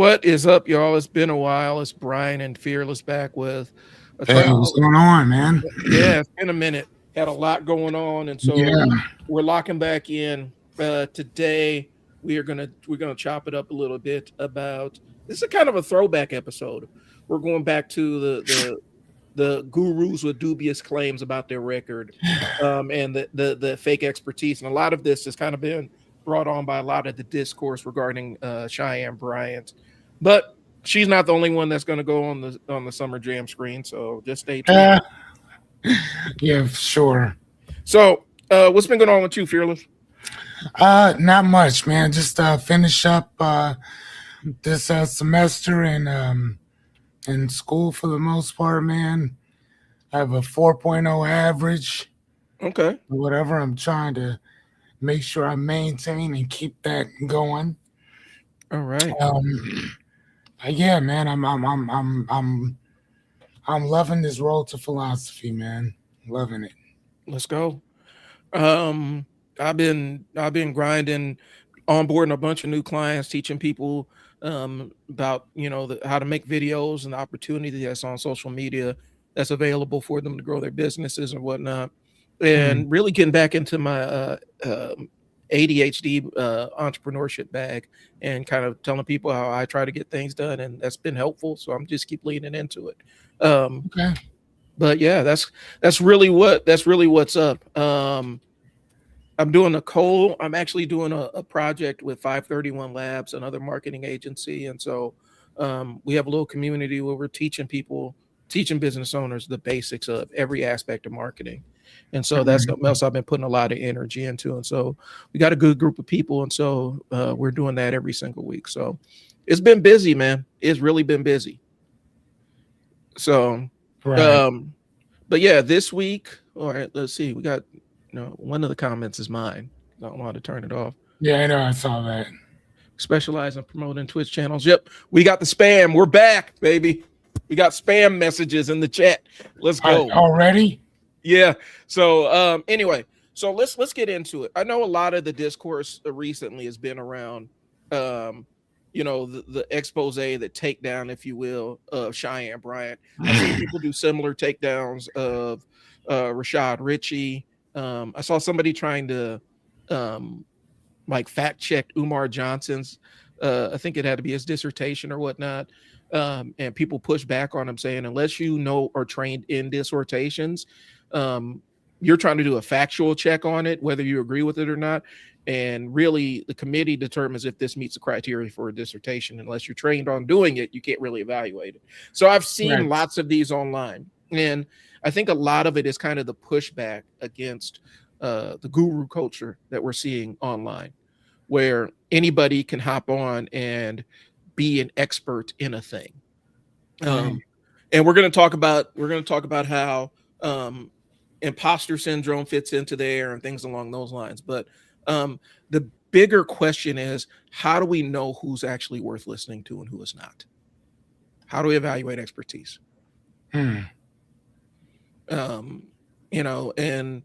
What is up, y'all? It's been a while. It's Bryon and Fearless back with a Hey, what's going on, man? yeah, it's been a minute. Had a lot going on, and so Yeah. we're locking back in. Today we're gonna chop it up a little bit about this is a kind of a throwback episode. We're going back to the gurus with dubious claims about their record, and the fake expertise, and a lot of this has kind of been brought on by a lot of the discourse regarding Cheyenne Bryant, but she's not the only one that's going to go on the Summer Jam screen. So just stay tuned. Uh, yeah, sure. So, what's been going on with you, Fearless? Not much, man. Just finish up this semester in school for the most part, man. I have a 4.0 average, Okay, or whatever. I'm trying to make sure I maintain and keep that going. all right, Yeah, man. I'm loving this road to philosophy, man. Loving it. let's go. Um, I've been grinding, onboarding a bunch of new clients, teaching people about how to make videos and the opportunity that's on social media that's available for them to grow their businesses and whatnot, Hmm. and really getting back into my ADHD entrepreneurship bag and kind of telling people how I try to get things done, and that's been helpful. So I'm just keep leaning into it. Um, Okay. but yeah, that's really what's up. I'm actually doing a project with 531 Labs, another marketing agency. And so we have a little community where we're teaching business owners the basics of every aspect of marketing. And so that's something Mhm. else I've been putting a lot of energy into. And so we got a good group of people. And so we're doing that every single week. So it's been busy, man. It's really been busy. So, Right. um, but yeah, this week, all right, let's see. We got, one of the comments is mine. I don't know how to turn it off. Yeah, I know. I saw that. Specialize in promoting Twitch channels. Yep, we got the spam. We're back, baby. We got spam messages in the chat. Let's go. Already? Yeah. So anyway, so let's get into it. I know a lot of the discourse recently has been around um the expose, the takedown, if you will, of Cheyenne Bryant. I've seen people do similar takedowns of Rashad Ritchie. I saw somebody trying to um like fact checked Umar Johnson's I think it had to be his dissertation or whatnot. And people push back on him saying, unless you know or trained in dissertations, um, you're trying to do a factual check on it, whether you agree with it or not. And really, the committee determines if this meets the criteria for a dissertation. Unless you're trained on doing it, you can't really evaluate it. So I've seen Right. lots of these online. And I think a lot of it is kind of the pushback against the guru culture that we're seeing online, where anybody can hop on and be an expert in a thing. Right. Um, and we're going to talk about how imposter syndrome fits into there and things along those lines. But the bigger question is, how do we know who's actually worth listening to and who is not? How do we evaluate expertise? Hmm. Um, and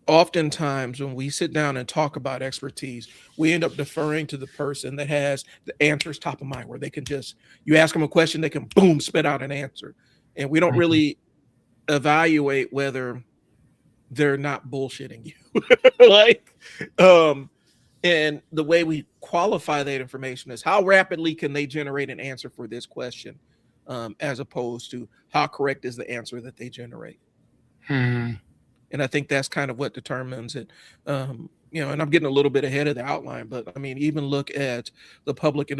oftentimes when we sit down and talk about expertise, we end up deferring to the person that has the answers top of mind, where they can just, you ask them a question, they can boom, spit out an answer. And we don't Mhm. really evaluate whether they're not bullshitting you. like, um, and the way we qualify that information is how rapidly can they generate an answer for this question, as opposed to how correct is the answer that they generate. Hmm. And I think that's kind of what determines it. And I'm getting a little bit ahead of the outline, but I mean, even look at the public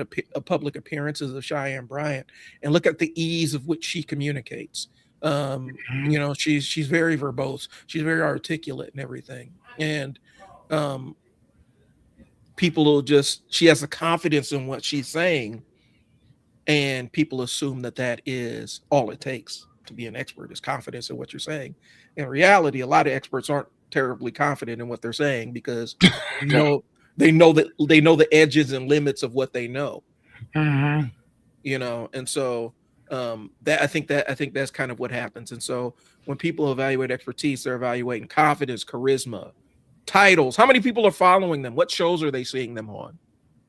appearances of Cheyenne Bryant, and look at the ease of which she communicates. She's very verbose, she's very articulate and everything, and um, people will just she has a confidence in what she's saying, and people assume that that is all it takes to be an expert, is confidence in what you're saying. In reality, a lot of experts aren't terribly confident in what they're saying, because you know they know the edges and limits of what they know, Hmm. and so that I think that's kind of what happens. And so when people evaluate expertise, they're evaluating confidence, charisma, titles, how many people are following them, what shows are they seeing them on,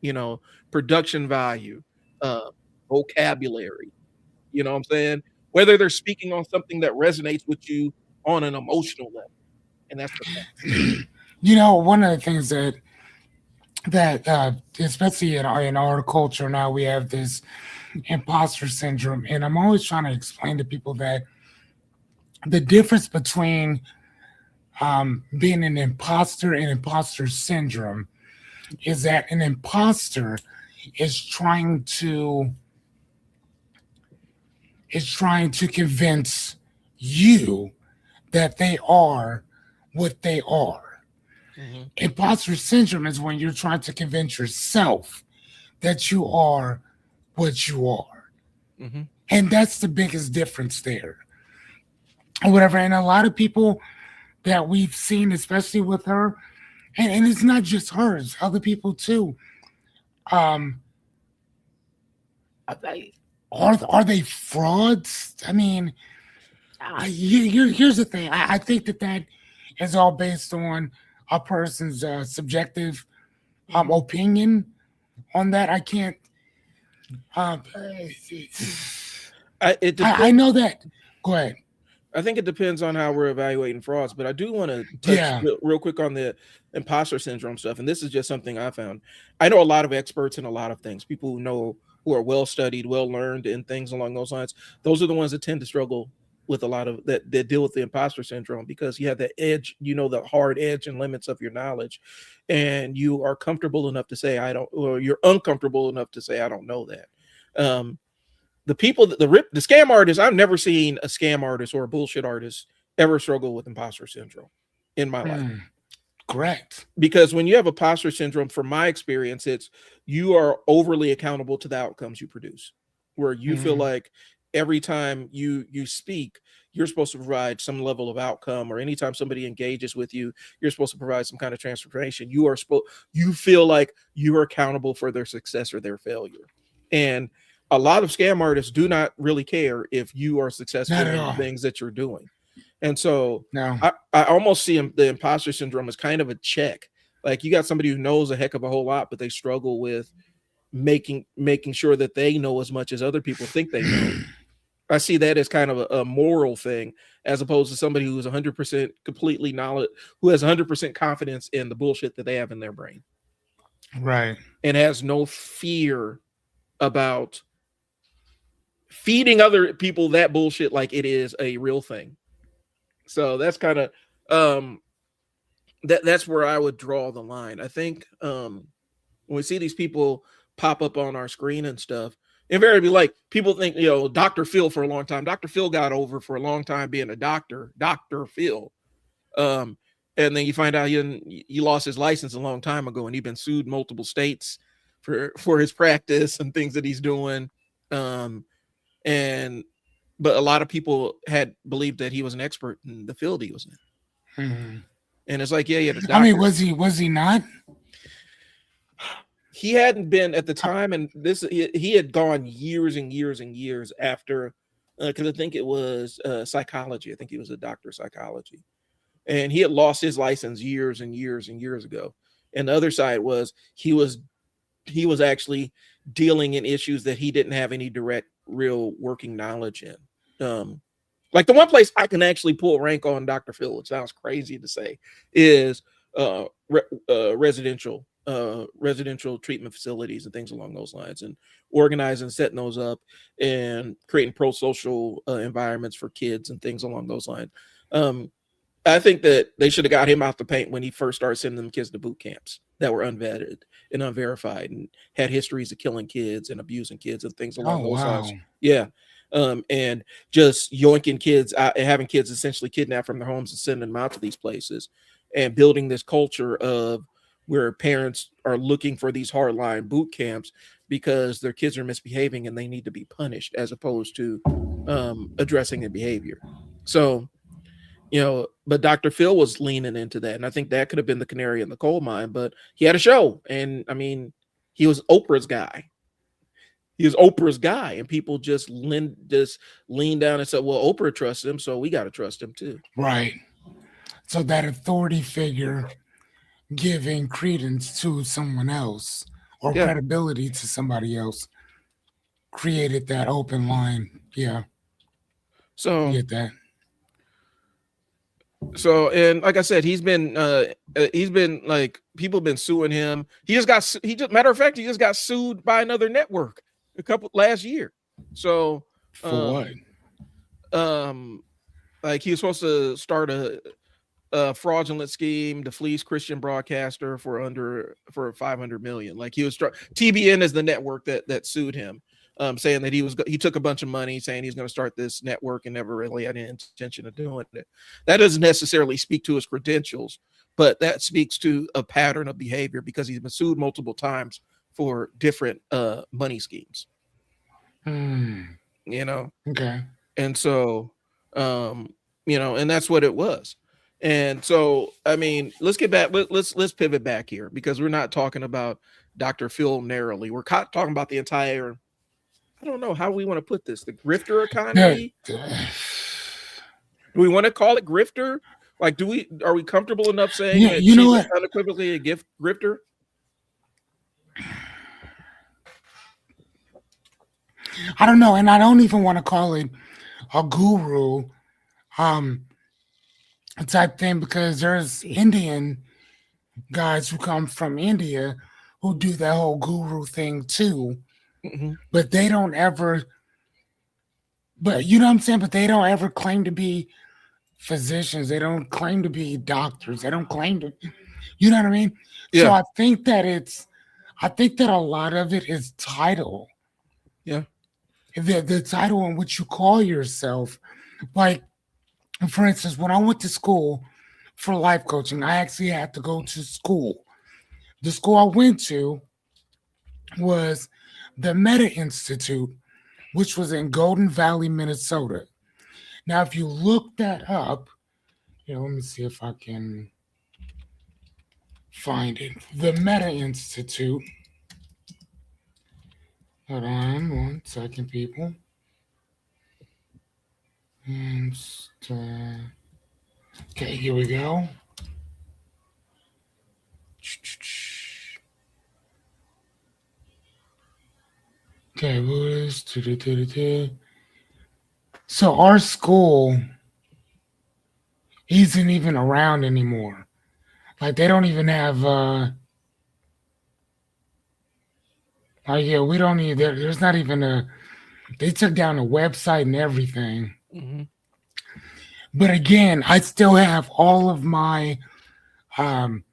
you know production value, uh, vocabulary. You know what I'm saying? Whether they're speaking on something that resonates with you on an emotional level. And that's the point. One of the things that especially in our culture now, we have this imposter syndrome, and I'm always trying to explain to people that the difference between being an imposter and imposter syndrome is that an imposter is trying to convince you that they are what they are. Mhm. Imposter syndrome is when you're trying to convince yourself that you are what you are. Mhm. And that's the biggest difference there. Or whatever. And a lot of people that we've seen, especially with her, and it's not just her, it's other people too. Um, are they frauds? I mean, here's the thing. I think that is all based on a person's subjective Mhm. opinion on that. I can't. Um, It I depends. know that. Go ahead. I think it depends on how we're evaluating frauds, but I do want to touch Yeah. real quick on the imposter syndrome stuff. And this is just something I found. I know a lot of experts in a lot of things, people who know, who are well studied, well learned, and things along those lines. Those are the ones that tend to struggle with a lot of that deal with the imposter syndrome, because you have the edge, the hard edge and limits of your knowledge, and you are comfortable enough to say I don't, or you're uncomfortable enough to say I don't know that. Um, the people that the scam artists, I've never seen a scam artist or a bullshit artist ever struggle with imposter syndrome in my life. Hmm. Correct. Because when you have imposter syndrome, from my experience, it's you are overly accountable to the outcomes you produce, where you feel Hmm. like every time you speak, you're supposed to provide some level of outcome, or anytime somebody engages with you, you're supposed to provide some kind of transformation. You feel like you are accountable for their success or their failure. And a lot of scam artists do not really care if you are Not successful at in the all. things that you're doing. And so No. I almost see the imposter syndrome as kind of a check. Like, you got somebody who knows a heck of a whole lot, but they struggle with making sure that they know as much as other people think they know. I see that as kind of a moral thing, as opposed to somebody who's 100% completely knowledge, who has 100% confidence in the bullshit that they have in their brain, Right. and has no fear about feeding other people that bullshit like it is a real thing. So that's kind of um that's where I would draw the line. I think when we see these people pop up on our screen and stuff, invariably, like, people think, Dr. Phil for a long time. Dr. Phil got over for a long time being a doctor, Dr. Phil. Um, and then you find out he lost his license a long time ago, and he's been sued multiple states for his practice and things that he's doing. Um, and but a lot of people had believed that he was an expert in the field he was in. Hmm. And it's like, yeah, he had a I mean, doctor. was he not? He hadn't been at the time, and he had gone years and years and years after, because I think it was psychology. I think he was a doctor of psychology, and he had lost his license years and years and years ago. And the other side was he was actually dealing in issues that he didn't have any direct, real working knowledge in. Um, like, the one place I can actually pull rank on Dr. Phil, which sounds crazy to say, is residential treatment facilities and things along those lines, and organizing, setting those up, and creating pro-social environments for kids and things along those lines. Um, I think that they should have got him out the paint when he first started sending them kids to boot camps that were unvetted and unverified, and had histories of killing kids and abusing kids and things along Oh those wow. lines. Yeah. And just yoinking kids out, having kids essentially kidnapped from their homes and sending them out to these places, and building this culture of where parents are looking for these hardline boot camps because their kids are misbehaving and they need to be punished, as opposed to addressing the behavior. So, but Dr. Phil was leaning into that, and I think that could have been the canary in the coal mine. But he had a show, and I mean, he was Oprah's guy. He was Oprah's guy, and people just leaned down and said, "Well, Oprah trusts him, so we got to trust him too." Right. So that authority figure giving credence to someone else or Yeah, credibility to somebody else. created that open line. Yeah, I So get that. and like I said, he's been like people been suing him. He just matter of fact, he just got sued by another network a couple last year. So For what? um um like he was supposed to start a fraudulent scheme to fleece Christian broadcaster for 500 million. Like TBN is the network that sued him, saying that he took a bunch of money, saying he's going to start this network and never really had any intention of doing it. That doesn't necessarily speak to his credentials, but that speaks to a pattern of behavior because he's been sued multiple times for different money schemes. Hmm. You know, Okay. and so um and that's what it was. And so I mean, let's get back, let's pivot back here because we're not talking about Dr. Phil narrowly. We're talking about the entire, I don't know how we want to put this, the grifter Yeah. economy. Do we want to call it grifter? Like, are we comfortable enough saying Yeah, that you know she's what? unequivocally a grifter? I don't know, and I don't even want to call it a guru um type thing because there's Indian guys who come from India who do that whole guru thing too, Mm-hmm. but they don't ever. But you know what I'm saying? But they don't ever claim to be physicians. They don't claim to be doctors. They don't claim to, you know what I mean? So Yeah, I think that a lot of it is title. yeah. The title in which you call yourself. Like, for instance, when I went to school for life coaching, I actually had to go to school. The school I went to was the Meta Institute, which was in Golden Valley, Minnesota. Now, if you look that up, let me see if I can find it. The Meta Institute. Hold on one second, people. And okay, here we go. Okay, Buddhist. So our school isn't even around anymore. Like they don't even have yeah, we don't need there's not even a they took down the website and everything. Mm-hmm. But again, I still have all of my um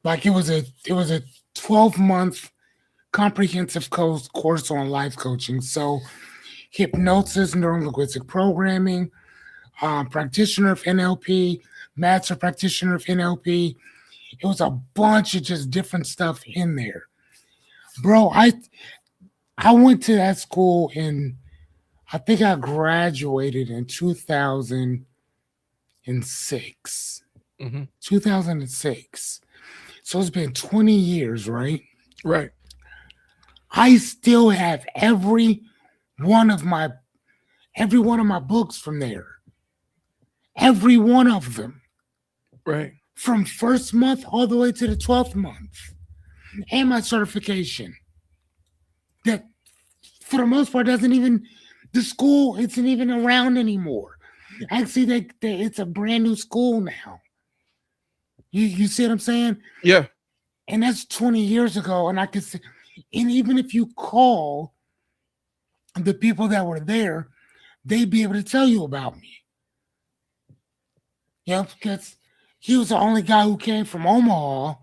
like it was a 12-month comprehensive course on life coaching. So hypnosis, neurolinguistic programming, practitioner of NLP, master practitioner of NLP. It was a bunch of just different stuff in there. Bro, I went to that school in I think I graduated in 2006. Mm-hmm. 2006. So it's been 20 years, right? Right. I still have every one of my books from there. Every one of them. Right. From first month all the way to the 12th month. And my certification. That for the most part the school isn't even around anymore. Actually, it's a brand new school now. You see what I'm saying? Yeah. And that's 20 years ago. And I could say, and even if you call the people that were there, they'd be able to tell you about me. Because he was the only guy who came from Omaha.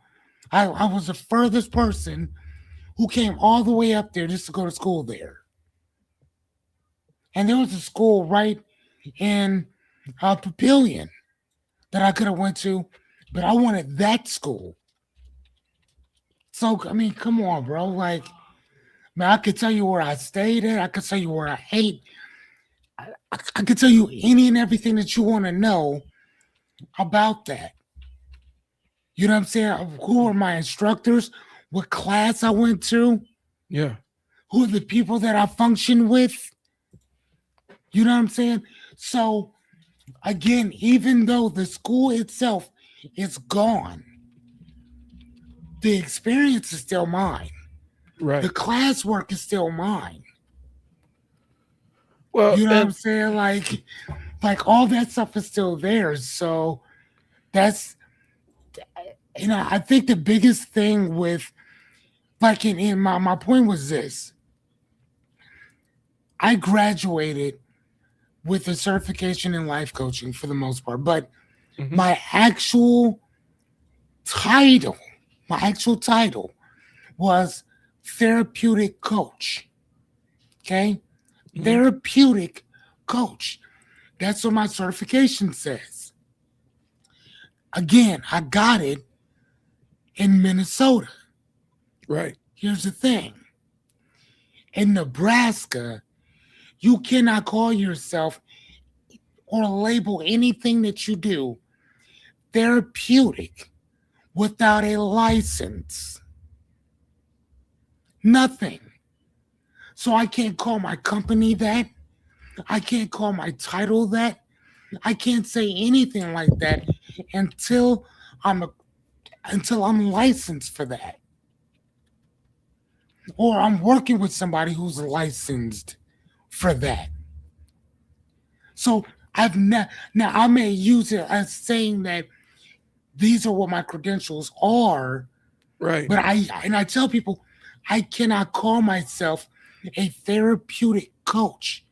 I was the furthest person who came all the way up there just to go to school there. And there was a school right in Papillion that I could have went to, but I wanted that school. So I mean, come on, bro. Like, man, I could tell you where I stayed at. I could tell you where I ate. I could tell you any and everything that you want to know about that. You know what I'm saying? Who were my instructors? What class I went to? Yeah. Who are the people that I function with? You know what I'm saying? So again, even though the school itself is gone, the experience is still mine. Right. The classwork is still mine. Well, You know what I'm and saying? Like all that stuff is still there. So that's, I think the biggest thing with, like, in my point was this: I graduated with a certification in life coaching for the most part, but mhm, my actual title, my actual title was therapeutic coach. Okay, mhm, therapeutic coach. That's what my certification says. Again, I got it in Minnesota. right. Here's the thing: in Nebraska, you cannot call yourself or label anything that you do therapeutic without a license. Nothing. So I can't call my company that. I can't call my title that. I can't say anything like that until I'm a, until I'm licensed for that, or I'm working with somebody who's licensed for that. So now I may use it as saying that these are what my credentials are, Right. but I tell people I cannot call myself a therapeutic coach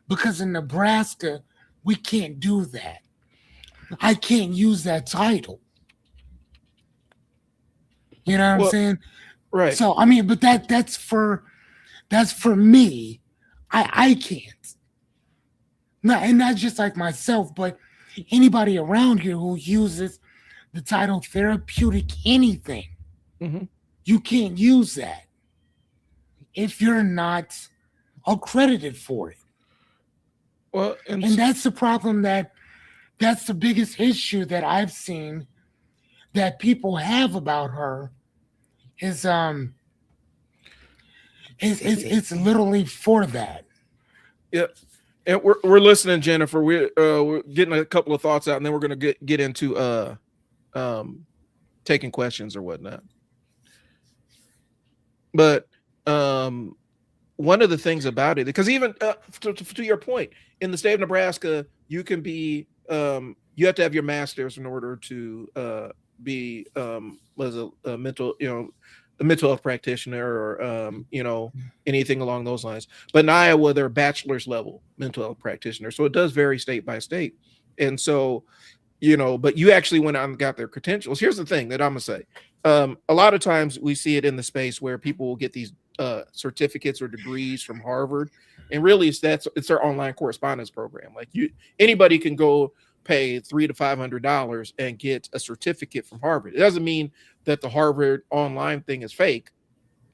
because in Nebraska we can't do that. I can't use that title. You know what I'm Well, saying? right. So I mean, but that's for me. I can't. Not and not just like myself, but anybody around here who uses the title therapeutic anything. Hmm. You can't use that if you're not accredited for it. Well, and And that's the problem that's the biggest issue that I've seen that people have about her is it's literally for that. yeah, and we're listening, Jennifer. We're getting a couple of thoughts out, and then we're gonna get into um taking questions or whatnot. But um one of the things about it, because even to your point, in the state of Nebraska, you can be you have to have your master's in order to be was a mental a mental health practitioner or anything along those lines. But in Iowa, they're bachelor's level mental health practitioner, so it does vary state by state. And so but you actually went out and got their credentials. Here's the thing that I'm gonna say. A lot of times we see it in the space where people will get these certificates or degrees from Harvard, and really it's their online correspondence program. Like anybody can go pay $300 to $500 and get a certificate from Harvard. It doesn't mean that the Harvard online thing is fake.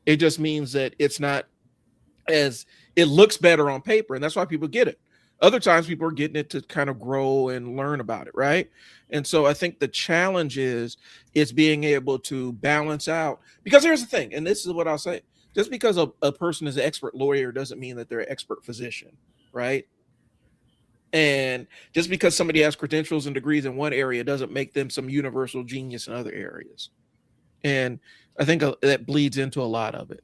It just means that it's not as it looks better on paper, and that's why people get it. Other times people are getting it to kind of grow and learn about it, right? And so I think the challenge is being able to balance out, because here's the thing, and this is what I'll say: just because a person is an expert lawyer doesn't mean that they're an expert physician, right? And just because somebody has credentials and degrees in one area doesn't make them some universal genius in other areas. And I think that bleeds into a lot of it,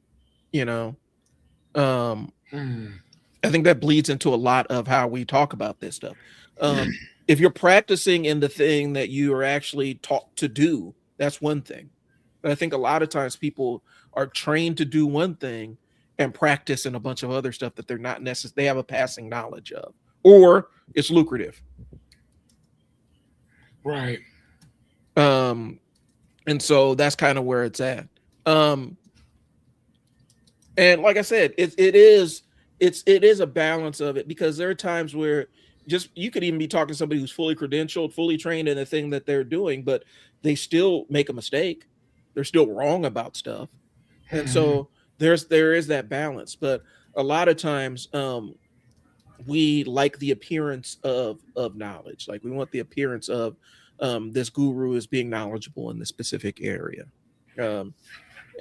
you know. um Hmm. I think that bleeds into a lot of how we talk about this stuff. Um, if you're practicing in the thing that you are actually taught to do, that's one thing. But I think a lot of times people are trained to do one thing and practice in a bunch of other stuff that they're not necessarily, they have a passing knowledge of, or it's lucrative. Right. Um, and so that's kind of where it's at. Um, and like I said, it is a balance of it, because there are times where just you could even be talking to somebody who's fully credentialed, fully trained in the thing that they're doing, but they still make a mistake. They're still wrong about stuff. And Hmm. so there is that balance. But a lot of times we like the appearance of knowledge. Like we want the appearance of this guru is being knowledgeable in this specific area. Um,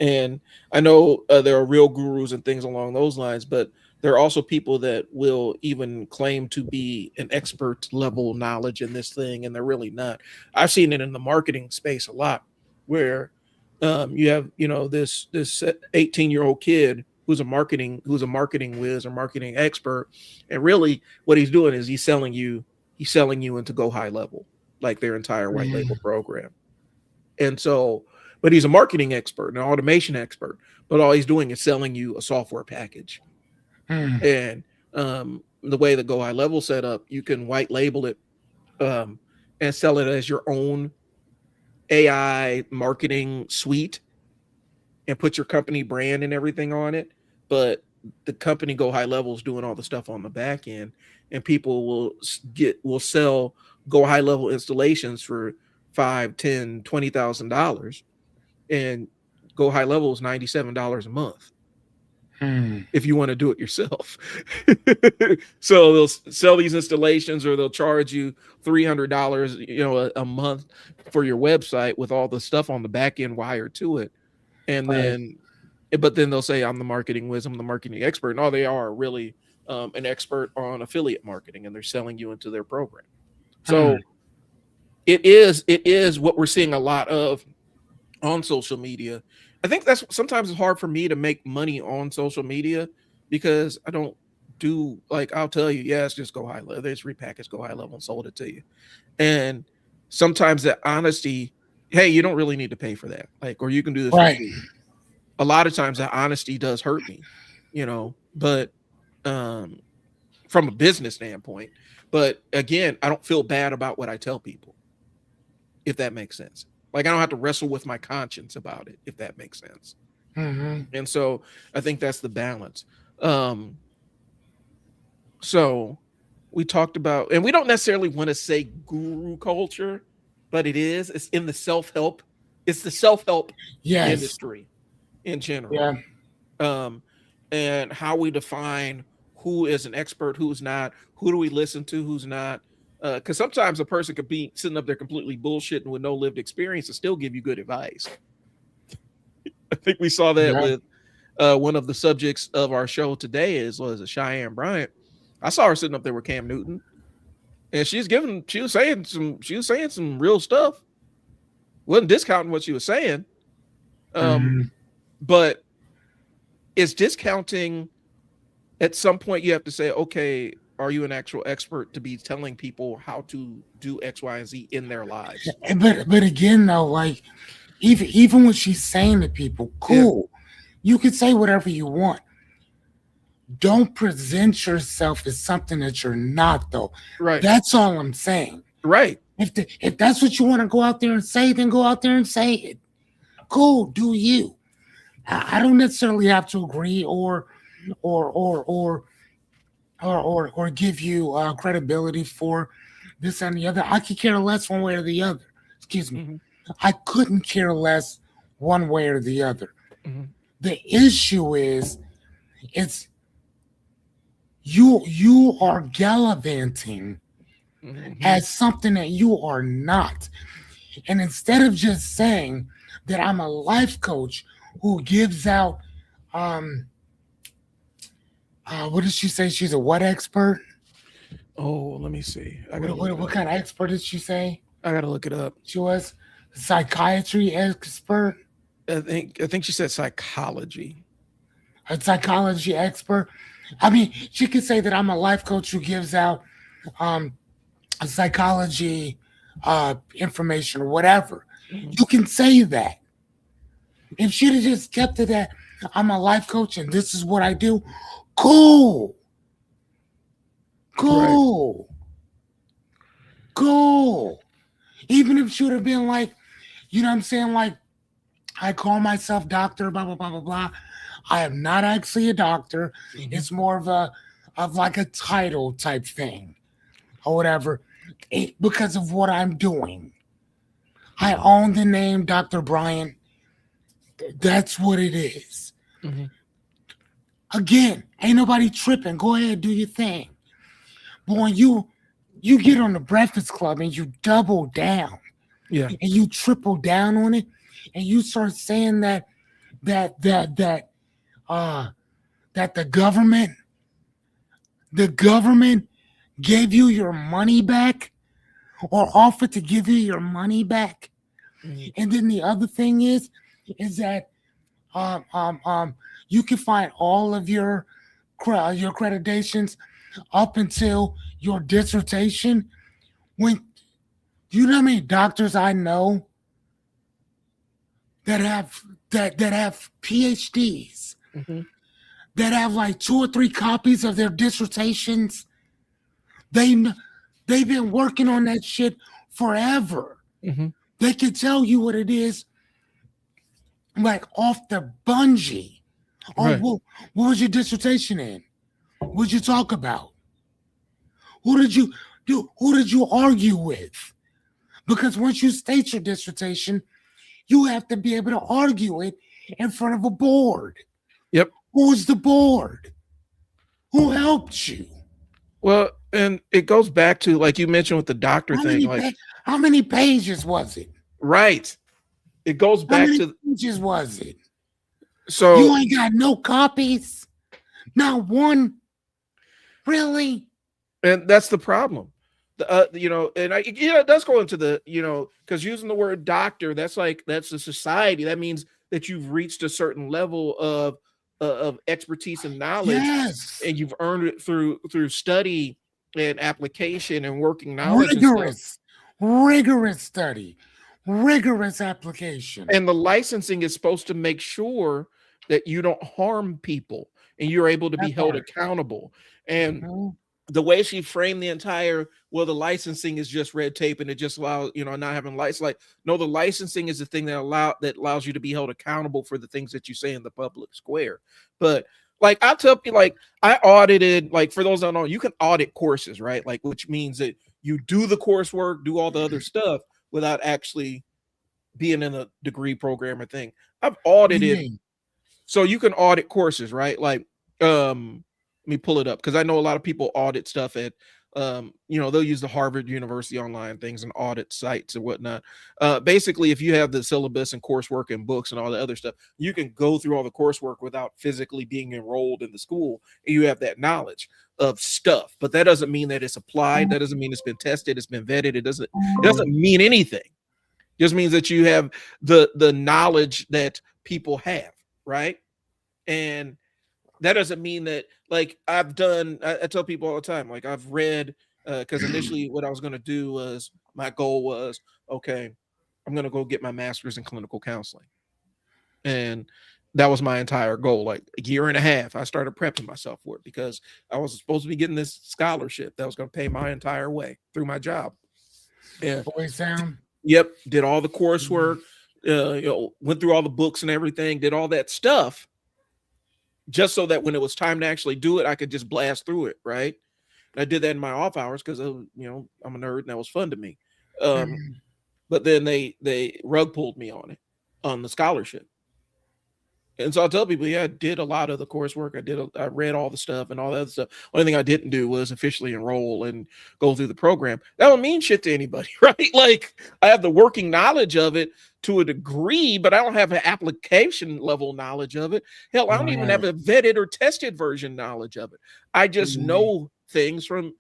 and I know there are real gurus and things along those lines, but there are also people that will even claim to be an expert level knowledge in this thing, and they're really not. I've seen it in the marketing space a lot, where you have this 18-year-old kid who's a marketing whiz or marketing expert, and really what he's doing is he's selling you into Go High Level, like their entire white label program. And so, but he's a marketing expert, an automation expert, but all he's doing is selling you a software package. And the way the Go High Level set up, you can white label it and sell it as your own AI marketing suite and put your company brand and everything on it. But the company Go High Level is doing all the stuff on the back end, and people will sell Go High Level installations for $5, $10, $20,000, and Go High Level is $97 a month if you want to do it yourself. So they'll sell these installations, or they'll charge you $300, a month for your website with all the stuff on the back end wired to it. And then, but then they'll say, I'm the marketing whiz, I'm the marketing expert. And all they are really an expert on affiliate marketing, and they're selling you into their program. So it is what we're seeing a lot of on social media. I think that's sometimes it's hard for me to make money on social media because I don't do, like, I'll tell you, yeah, it's just Go High Level. There's repackaged Go High Level and sold it to you. And sometimes that honesty, hey, you don't really need to pay for that. Like, or you can do this for free. A lot of times that honesty does hurt me, but from a business standpoint. But again, I don't feel bad about what I tell people, if that makes sense. Like, I don't have to wrestle with my conscience about it, if that makes sense. And so I think that's the balance. So we talked about, and we don't necessarily want to say guru culture, but it's in the self-help. It's the self-help industry in general. And how we define who is an expert, who's not, who do we listen to, who's not. Because sometimes a person could be sitting up there completely bullshitting with no lived experience and still give you good advice. I think we saw that with one of the subjects of our show today was Cheyenne Bryant. I saw her sitting up there with Cam Newton, and she was saying some real stuff. Wasn't discounting what she was saying, but it's discounting. At some point, you have to say, okay, are you an actual expert to be telling people how to do X, Y, and Z in their lives? But again, though, like even when she's saying to people, cool, you can say whatever you want. Don't present yourself as something that you're not, though. Right. That's all I'm saying. Right. If that's what you want to go out there and say, then go out there and say it. Cool, do you? I don't necessarily have to agree or give you credibility for this and the other. I could care less one way or the other. Excuse me. I couldn't care less one way or the other. The issue is, it's you are gallivanting as something that you are not. And instead of just saying that I'm a life coach who gives out what did she say? She's a what expert? Oh, let me see. What kind of expert did she say? I gotta look it up. She was a psychiatry expert. I think she said psychology. A psychology expert. I mean, she could say that I'm a life coach who gives out a psychology information or whatever. You can say that. If she'd have just kept it at, I'm a life coach and this is what I do, cool. Even if she would have been like, you know what I'm saying? Like, I call myself doctor, blah, blah, blah, blah, blah. I am not actually a doctor. It's more of like a title type thing or whatever, because of what I'm doing. I own the name Dr. Bryon. That's what it is. Again, ain't nobody tripping. Go ahead, do your thing. But when you get on the Breakfast Club and you double down, and you triple down on it, and you start saying that the government gave you your money back or offered to give you your money back. And then the other thing is that you can find all of your accreditations up until your dissertation. When you know how many doctors I know that have PhDs Mm-hmm. that have like 2 or 3 copies of their dissertations. They they've been working on that shit forever. Mm-hmm. They can tell you what it is, like off the bungee. Oh, Right. what was your dissertation in? What did you talk about? Who did you do? Who did you argue with? Because once you state your dissertation, you have to be able to argue it in front of a board. Yep. Who's the board? Who helped you? Well, and it goes back to like you mentioned with the doctor How thing, many like how many pages was it? right. It goes How back many to pages was it? You so ain't got no copies? Not one? Really? and that's the problem. And it does go into the, because using the word doctor, that's like that's a society. That means that you've reached a certain level of expertise and knowledge, Yes. and you've earned it through study and application and working knowledge and stuff. Rigorous. Rigorous study. Rigorous application. And the licensing is supposed to make sure that you don't harm people and you're able to be That held part. accountable. And Mhm. the way she framed the entire, well, the licensing is just red tape and it just allows, not having license. Like, no, the licensing is the thing that allows you to be held accountable for the things that you say in the public square. But like I'll tell you, like I audited, like for those that don't know, you can audit courses, right? Like, which means that you do the coursework, do all the other stuff without actually being in a degree program or thing. I've What do you audited, mean? so you can audit courses, right? Like, let me pull it up because I know a lot of people audit stuff at, they'll use the Harvard University online things and audit sites and whatnot. Basically, if you have the syllabus and coursework and books and all the other stuff, you can go through all the coursework without physically being enrolled in the school, and you have that knowledge of stuff. But that doesn't mean that it's applied. That doesn't mean it's been tested. It's been vetted. It doesn't mean anything. It just means that you have the knowledge that people have, right? And that doesn't mean that, like, I tell people all the time, like I've read, because initially what I was going to do was, my goal was, okay, I'm going to go get my master's in clinical counseling. And that was my entire goal. Like a year and a half, I started prepping myself for it because I was supposed to be getting this scholarship that was going to pay my entire way through my job. Yeah. Boy sound? Yep. Did all the coursework, went through all the books and everything, did all that stuff just so that when it was time to actually do it, I could just blast through it. Right. And I did that in my off hours because, I'm a nerd and that was fun to me. But then they rug pulled me on the scholarship. And so I'll tell people, yeah, I did a lot of the coursework. I read all the stuff and all that other stuff. Only thing I didn't do was officially enroll and go through the program. That don't mean shit to anybody, right? Like I have the working knowledge of it to a degree, but I don't have an application level knowledge of it. Hell, I don't even have a vetted or tested version knowledge of it. I just know things from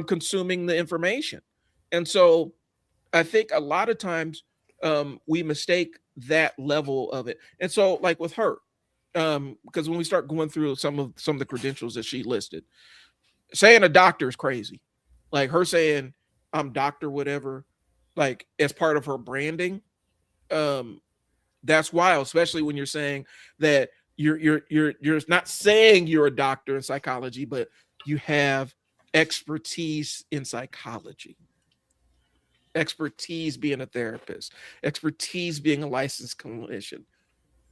consuming the information. And so I think a lot of times we mistake that level of it. And so like with her, because when we start going through some of the credentials that she listed, saying a doctor is crazy. Like her saying I'm doctor whatever, like as part of her branding, that's wild, especially when you're saying that you're not saying you're a doctor in psychology, but you have expertise in psychology. Expertise being a therapist, expertise being a licensed clinician.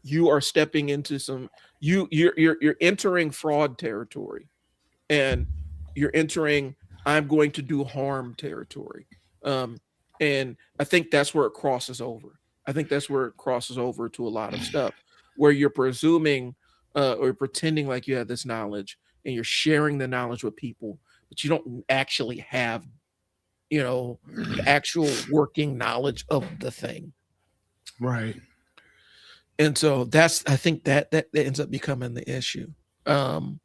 You are stepping into you're entering fraud territory, and you're entering I'm going to do harm territory. And I think that's where it crosses over. I think that's where it crosses over to a lot of stuff where you're presuming or pretending like you have this knowledge and you're sharing the knowledge with people, but you don't actually have the actual working knowledge of the thing. Right. And so I think that ends up becoming the issue. And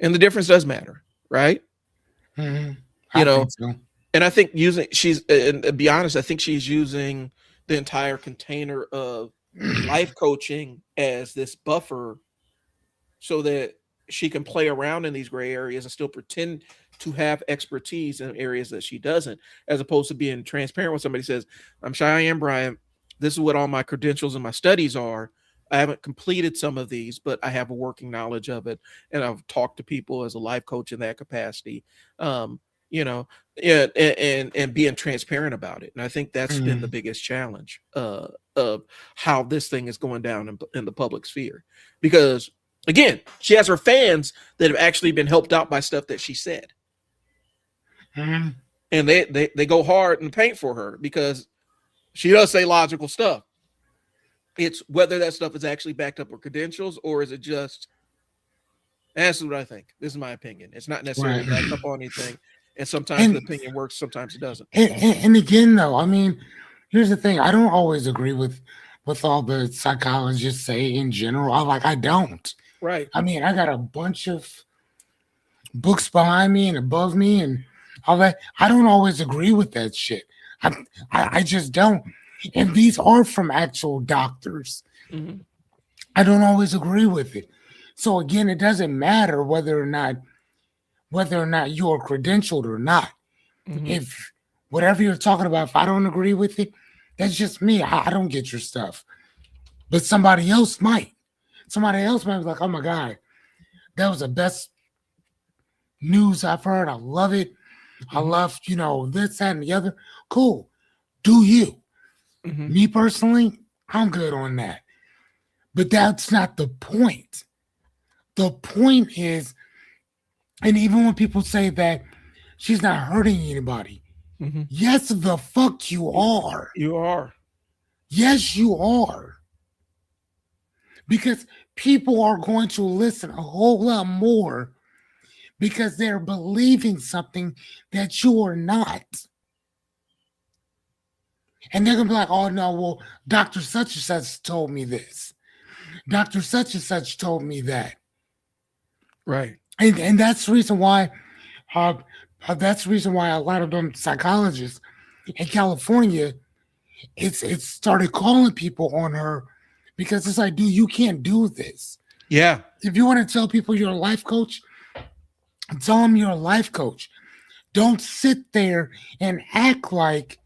the difference does matter, right? I think so. And I think and to be honest, I think she's using the entire container of life coaching as this buffer so that she can play around in these gray areas and still pretend to have expertise in areas that she doesn't, as opposed to being transparent when somebody says, I'm Cheyenne Bryant. This is what all my credentials and my studies are. I haven't completed some of these, but I have a working knowledge of it. And I've talked to people as a life coach in that capacity. Um, you know, and being transparent about it. And I think that's been the Mm. biggest challenge of how this thing is going down in the public sphere. Because again, she has her fans that have actually been helped out by stuff that she said. Mm. And they go hard and paint for her because she does say logical stuff. It's whether that stuff is actually backed up with credentials or is it just, that's what I think. This is my opinion. It's not necessarily Right. backed up on anything. And sometimes the And, opinion works, sometimes it doesn't. and again, though, I mean, here's the thing. I don't always agree with all the psychologists say in general. I don't. Right. I mean, I got a bunch of books behind me and above me and all that. I don't always agree with that shit. I I just don't. And these are from actual doctors. Mm-hmm. I don't always agree with it. So again, it doesn't matter whether or not you're credentialed or not. Mm-hmm. If whatever you're talking about, if I don't agree with it, that's just me. I don't get your stuff. But somebody else might. Somebody else might be like, oh my God, that was the best news I've heard. I love it. I Mm-hmm. love, this, that, and the other. Cool. Do you? Mm-hmm. Me personally, I'm good on that. But that's not the point. The point is, and even when people say that she's not hurting anybody, Mm-hmm. yes, the fuck you are. You are. Yes, you are. Because people are going to listen a whole lot more because they're believing something that you are not. And they're going to be like, oh no, well, Dr. Such and Such told me this. Dr. Such and Such told me that. Right. And uh, that's the reason why a lot of them psychologists in California, it's started calling people on her because it's like, dude, you can't do this. Yeah. If you want to tell people you're a life coach, tell them you're a life coach. Don't sit there and act like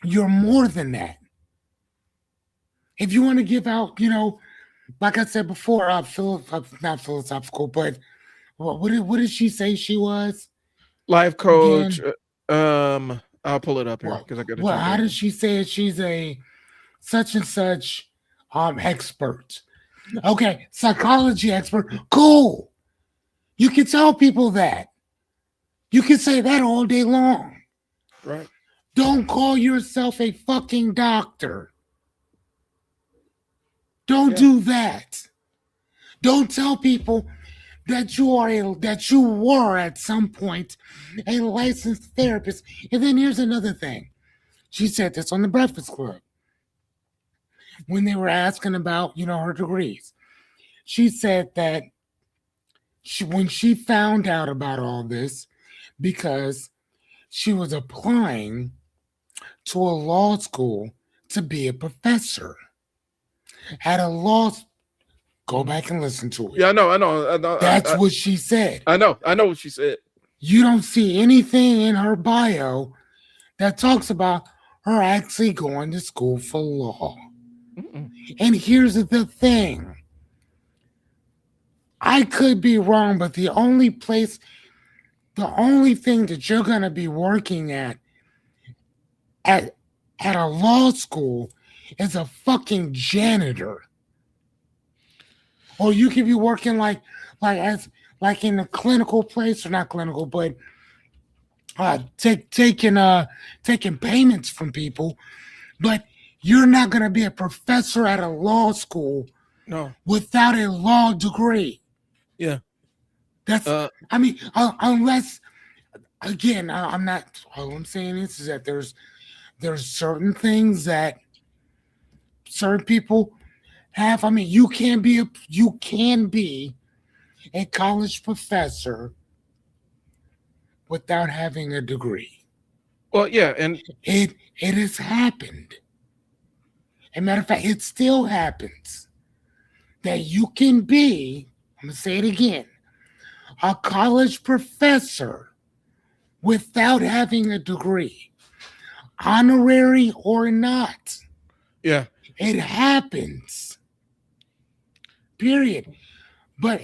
you're more than that. If you want to give out, like I said before, not philosophical, but what did she say she was Life coach. again? I'll pull it up here Well, because I got to well, jump how over. does she say it? She's a such and such expert. Okay, psychology expert. Cool. You can tell people that. You can say that all day long. Right. Don't call yourself a fucking doctor. Don't Yeah. do that. Don't tell people that you were at some point a licensed therapist. And then here's another thing. She said this on the Breakfast Club when they were asking about, her degrees. She said that when she found out about all this, because she was applying to a law school to be a professor at a law. Go Mm-hmm. back and listen to it. Yeah, I know. I know. I know. That's what she said. I know. I know what she said. You don't see anything in her bio that talks about her actually going to school for law. Mm-mm. And here's the thing. I could be wrong, but the only thing that you're going to be working at at a law school is a fucking janitor. Or you could be working as like in a clinical place, or not clinical, but taking payments from people. But you're not going to be a professor at a law school No. without a law degree. Yeah. That's, Uh. I mean, unless, again, I'm not, all I'm saying is that there's certain things that certain people have. I mean, you can be a college professor without having a degree. Well, yeah, and It has happened. As a matter of fact, it still happens. that you can be, I'm going to say it again, a college professor without having a degree, honorary or not. Yeah. It happens. Period. But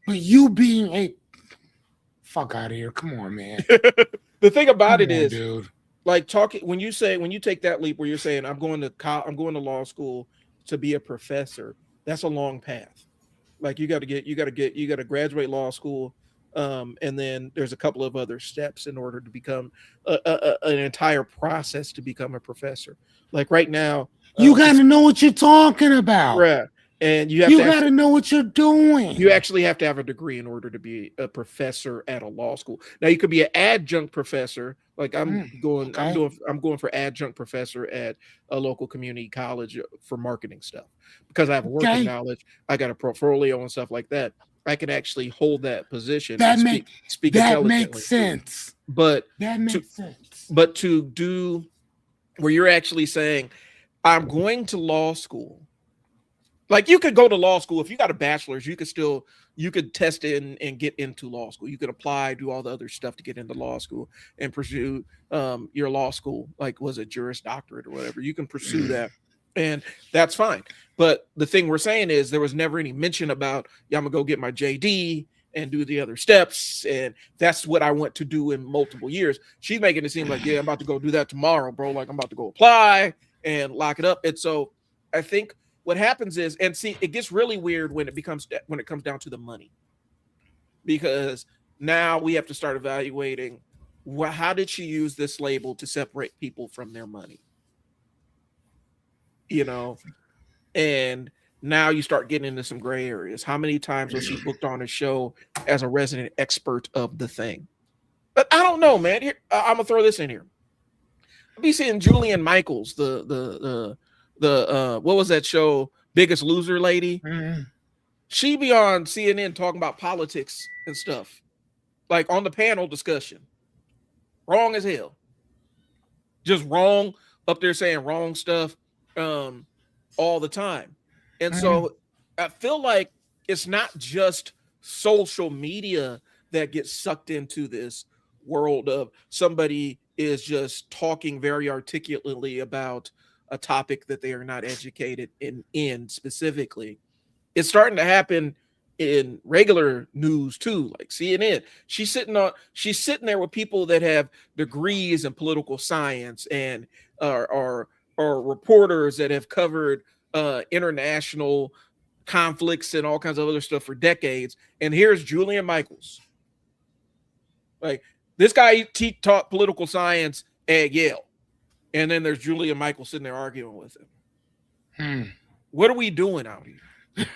you being a fuck out of here. Come on, man. The thing about Come it on, is, dude. like talking when you take that leap where you're saying I'm going to law school to be a professor. That's a long path. Like you got to graduate law school, and then there's a couple of other steps in order to become an entire process to become a professor. Like right now, You got it's to know what you're talking about. right, and you have You to got to actually know what you're you doing. actually have to have a degree in order to be a professor at a law school. Now you could be an adjunct professor. Like Okay. I'm going for adjunct professor at a local community college for marketing stuff because I have working Okay. knowledge. I got a portfolio and stuff like that. I can actually hold that position and That make speak that makes intelligently. sense. But That to makes sense. to do where you're actually saying I'm going to law school. Like you could go to law school if you got a bachelor's, you could test in and get into law school. You could apply, do all the other stuff to get into law school and pursue your law school, like was it Juris Doctorate or whatever. You can pursue that, and that's fine. But the thing we're saying is there was never any mention about yeah, I'm gonna go get my JD and do the other steps, and that's what I want to do in multiple years. She's making it seem like yeah, I'm about to go do that tomorrow, bro. Like I'm about to go apply and lock it up. And so I think what happens is, and see, it gets really weird when it comes down to the money, because now we have to start evaluating how did she use this label to separate people from their money, you know, and now you start getting into some gray areas. How many times was she booked on a show as a resident expert of the thing? But I don't know, man. Here, I'm gonna throw this in here. I'll be seeing Julian Michaels, the what was that show, Biggest Loser lady? Mhm. She be on CNN talking about politics and stuff, like on the panel discussion. Wrong as hell, just wrong up there saying wrong stuff, um, all the time. And Mhm. so I feel like it's not just social media that gets sucked into this world of somebody is just talking very articulately about a topic that they are not educated in specifically. It's starting to happen in regular news too, like CNN. She's sitting there with people that have degrees in political science and are reporters that have covered international conflicts and all kinds of other stuff for decades. And here's Julian Michaels. Like this guy he taught political science at Yale. And then there's Julian Michaels sitting there arguing with him. Hmm. What are we doing out here?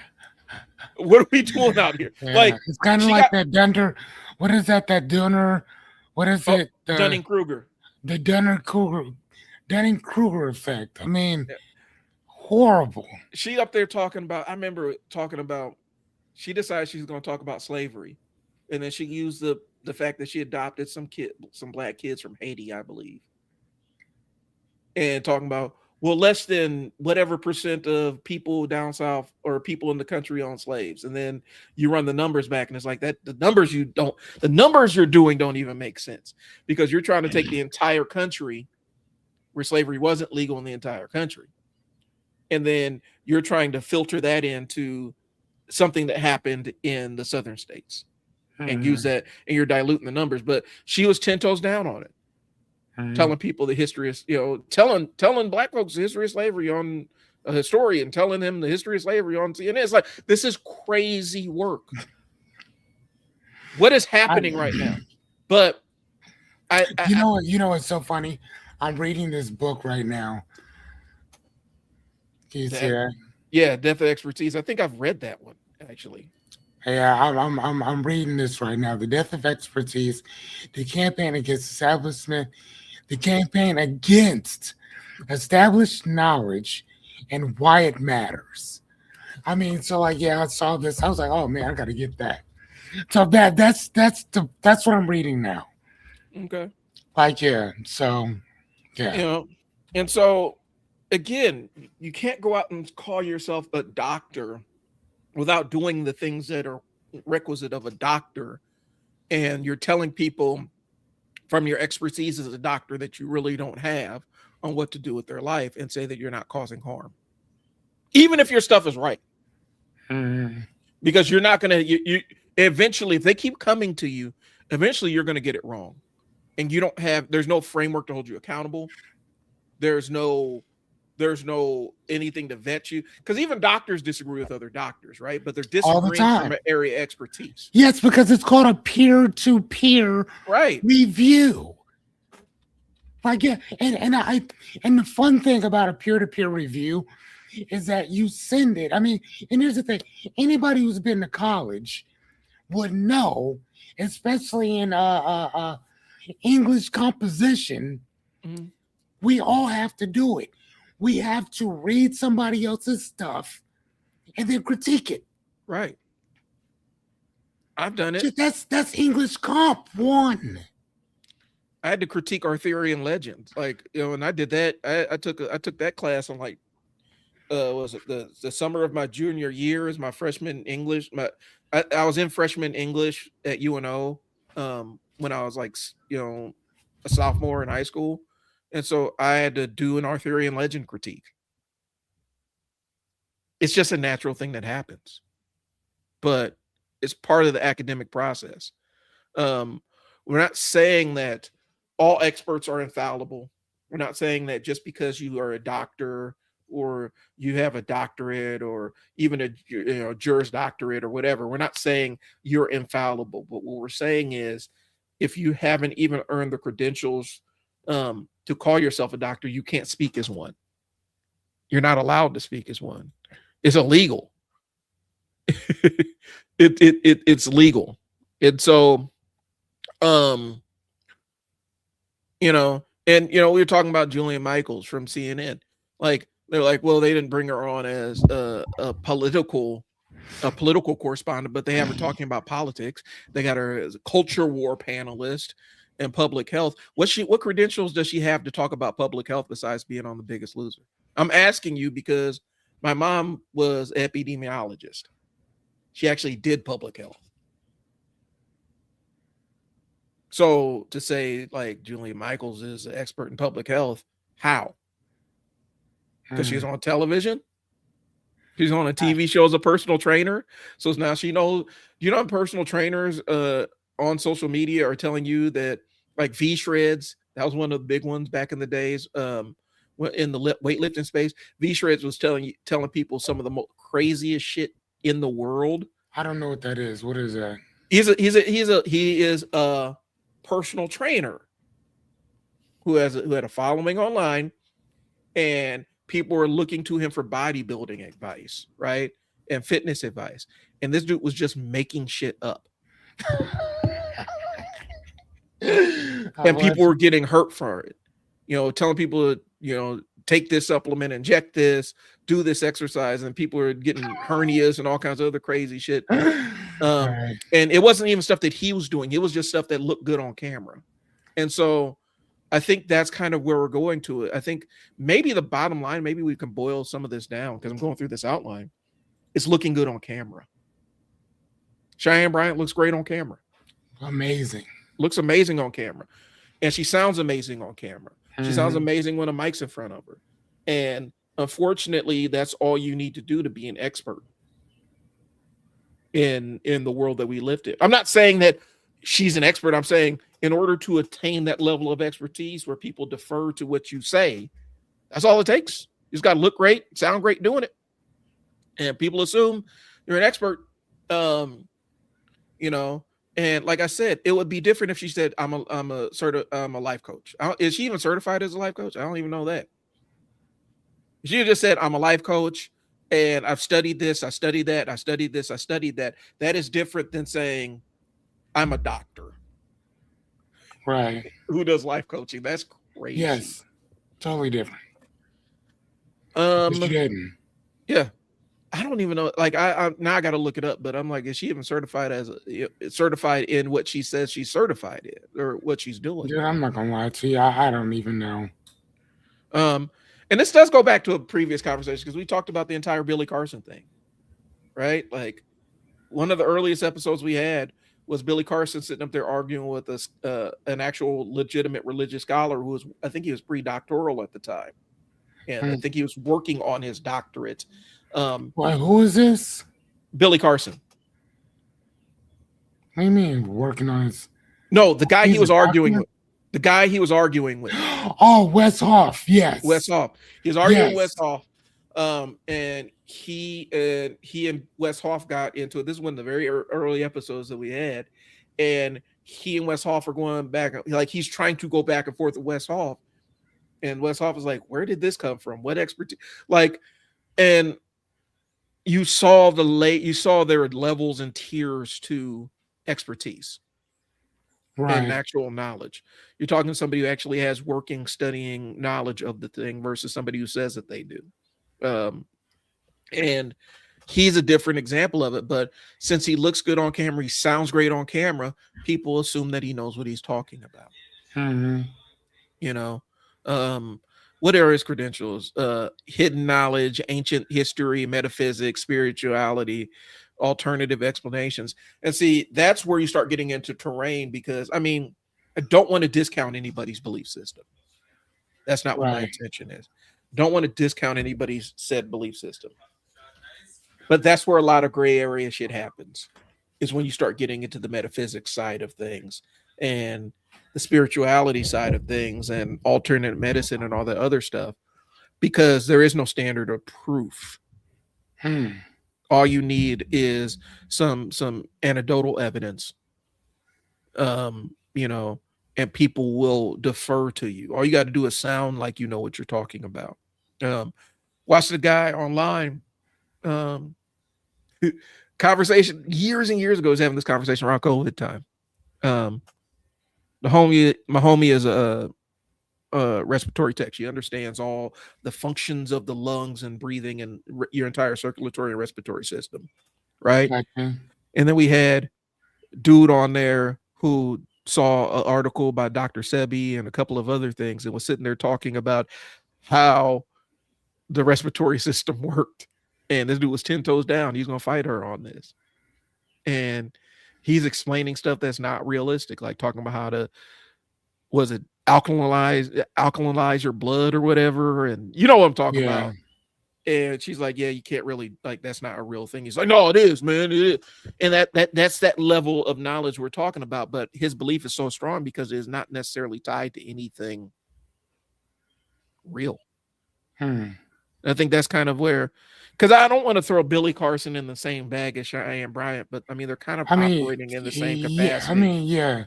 What are we doing out here? Yeah, Like it's kind of she like got that Dunner. What is that? That Dunner. What is it? Dunning Kruger. The Dunning Kruger effect. I mean, horrible. She up there talking about. I remember talking about. She decided she's going to talk about slavery, and then she used the fact that she adopted some black kids from Haiti, I believe, and talking about well, less than whatever percent of people down south or people in the country own slaves, and then you run the numbers back, and it's like that the numbers you're doing don't even make sense because you're trying to take the entire country where slavery wasn't legal in the entire country, and then you're trying to filter that into something that happened in the southern states and use that, and you're diluting the numbers. But she was 10 toes down on it, telling people the history is, telling black folks the history of slavery on a historian, telling him the history of slavery on CNN. It's like, this is crazy work. What is happening right now? But you know what's so funny? I'm reading this book right now. Can you see that? Yeah, Death of Expertise. I think I've read that one actually. Yeah, I'm reading this right now. The Death of Expertise, the campaign against establishment, the campaign against established knowledge, and why it matters. I mean, so like, yeah, I saw this. I was like, oh man, I got to get that. So that's what I'm reading now. Okay. Like, yeah. So, yeah. And so again, you can't go out and call yourself a doctor without doing the things that are requisite of a doctor. And you're telling people from your expertise as a doctor that you really don't have on what to do with their life, and say that you're not causing harm, even if your stuff is right. Mm. Because you're not going to, you eventually, if they keep coming to you, eventually you're going to get it wrong. And you don't have, there's no framework to hold you accountable. There's no, there's no anything to vet you, because even doctors disagree with other doctors, right? But they're All the disagreeing from time. an area of expertise. Yes, because it's called a peer-to-peer Right. review. Like, yeah, and the fun thing about a peer-to-peer review is that you send it. I mean, and here's the thing: anybody who's been to college would know, especially in English composition, Mhm. we all have to do it. We have to read somebody else's stuff and then critique it. Right. I've done it. That's English Comp 1. I had to critique Arthurian legends. Like, and I did that. I took that class on like was it the summer of my junior year as my freshman English. I was in freshman English at UNO when I was like a sophomore in high school, and so I had to do an Arthurian legend critique. It's just a natural thing that happens, but it's part of the academic process. Um, we're not saying that all experts are infallible. We're not saying that just because you are a doctor or you have a doctorate or even a Juris Doctorate or whatever, we're not saying you're infallible. But what we're saying is, if you haven't even earned the credentials to call yourself a doctor, you can't speak as one. You're not allowed to speak as one. It's illegal. It's legal. And so um we were talking about Julian Michaels from CNN. Like, they're like, well, they didn't bring her on as a political correspondent, but they have her talking about politics. They got her as a culture war panelist and public health. What credentials does she have to talk about public health besides being on The Biggest Loser? I'm asking you because my mom was an epidemiologist. She actually did public health. So to say like Julian Michaels is an expert in public health, how? Because she's on television. She's on a TV show as a personal trainer. So now she knows, personal trainers on social media are telling you that, like, V Shreds, that was one of the big ones back in the days. In the weightlifting space, V Shreds was telling people some of the most craziest shit in the world. I don't know what that is. What is that? He is a personal trainer who had a following online, and people were looking to him for bodybuilding advice, right? And fitness advice. And this dude was just making shit up. And people were getting hurt for it. Telling people to, take this supplement, inject this, do this exercise, and people are getting hernias and all kinds of other crazy shit. Right. And it wasn't even stuff that he was doing. It was just stuff that looked good on camera. And so I think that's kind of where we're going to it. I think maybe the bottom line, maybe we can boil some of this down, because I'm going through this outline. It's looking good on camera. Cheyenne Bryant looks great on camera. Amazing. Looks amazing on camera. And she sounds amazing on camera. She sounds amazing when a mic's in front of her. And unfortunately, that's all you need to do to be an expert in the world that we live in. I'm not saying that she's an expert. I'm saying in order to attain that level of expertise where people defer to what you say, that's all it takes. You just got to look great, sound great doing it. And people assume you're an expert. And like I said, it would be different if she said, I'm a life coach. Is she even certified as a life coach? I don't even know that. She just said, I'm a life coach and I've studied this, I studied that, I studied this, I studied that. That is different than saying I'm a doctor. Right. Who does life coaching? That's crazy. Yes. Totally different. Yeah. I don't even know. Like, I now I got to look it up, but I'm like, is she even certified certified in what she says she's certified in, or what she's doing? Yeah, I'm not gonna lie to you. I don't even know. And this does go back to a previous conversation because we talked about the entire Billy Carson thing, right? Like one of the earliest episodes we had was Billy Carson sitting up there arguing with us, an actual legitimate religious scholar who was, I think he was pre-doctoral at the time, and I think he was working on his doctorate. Well, who is this? Billy Carson. What do you mean working on his? No, the guy He's he was a arguing doctor? with. The guy he was arguing with. Oh, Wes Hoff. Yes. Wes Hoff. He was arguing with Wes Yes. Hoff. And he and Wes Hoff got into it. This is one of the very early episodes that we had. And he and Wes Hoff are going back, like he's trying to go back and forth with Wes Hoff. And Wes Hoff is like, where did this come from? What expertise? Like, and you saw there were levels and tiers to expertise and Right. actual knowledge. You're talking to somebody who actually has working, studying knowledge of the thing versus somebody who says that they do. And he's a different example of it. But since he looks good on camera, he sounds great on camera, people assume that he knows what he's talking about. Mm-hmm. You know, what are his credentials? Hidden knowledge, ancient history, metaphysics, spirituality, alternative explanations. And see, that's where you start getting into terrain because, I mean, I don't want to discount anybody's belief system. That's not what my intention is. Don't want to discount anybody's said belief system. But that's where a lot of gray area shit happens, is when you start getting into the metaphysics side of things and the spirituality side of things and alternate medicine and all that other stuff, because there is no standard of proof. All you need is some anecdotal evidence, you know, and people will defer to you. All you got to do is sound like you know what you're talking about. Watch the guy online, conversation years and years ago, was having this conversation around COVID time. My homie is a respiratory tech. She understands all the functions of the lungs and breathing and your entire circulatory and respiratory system, right? Okay. And then we had dude on there who saw an article by Dr. Sebi and a couple of other things and was sitting there talking about how the respiratory system worked. And this dude was 10 toes down. He's going to fight her on this. And he's explaining stuff that's not realistic, like talking about how to, was it alkalinize your blood or whatever. And you know what I'm talking about. And she's like, yeah, you can't really, like, that's not a real thing. He's like, no, it is, man. It is. And that's that level of knowledge we're talking about. But his belief is so strong because it is not necessarily tied to anything real. I think that's kind of where, because I don't want to throw Billy Carson in the same bag as Cheyenne Bryant, but I mean, they're kind of operating in the same capacity. Yeah,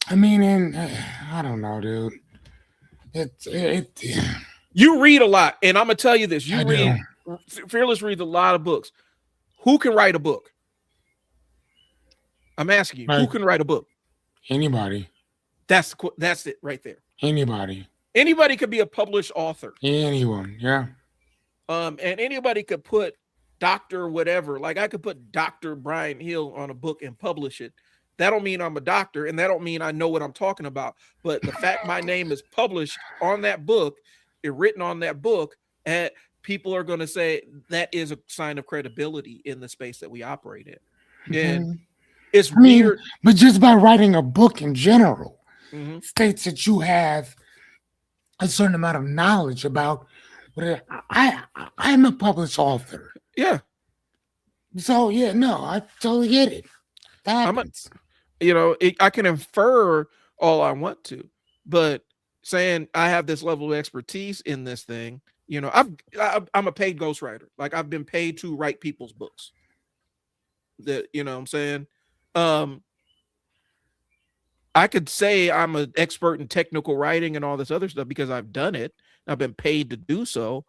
I mean, and I don't know, dude. You read a lot, and I'm gonna tell you this: Fearless reads a lot of books. Who can write a book? I'm asking you, who can write a book? Anybody. That's it right there. Anybody could be a published author. Anyone, yeah. And anybody could put Dr. whatever. Like I could put Dr. Bryan Hill on a book and publish it. That don't mean I'm a doctor, and that don't mean I know what I'm talking about. But the fact my name is published on that book, it written on that book, and people are going to say that is a sign of credibility in the space that we operate in. And it's weird. But just by writing a book in general states that you have a certain amount of knowledge about what I'm a published author. Yeah. So yeah, no, I totally get it. That happens. I can infer all I want to, but saying I have this level of expertise in this thing, I'm a paid ghostwriter. Like I've been paid to write people's books. That what I'm saying. I could say I'm an expert in technical writing and all this other stuff because I've done it. I've been paid to do so,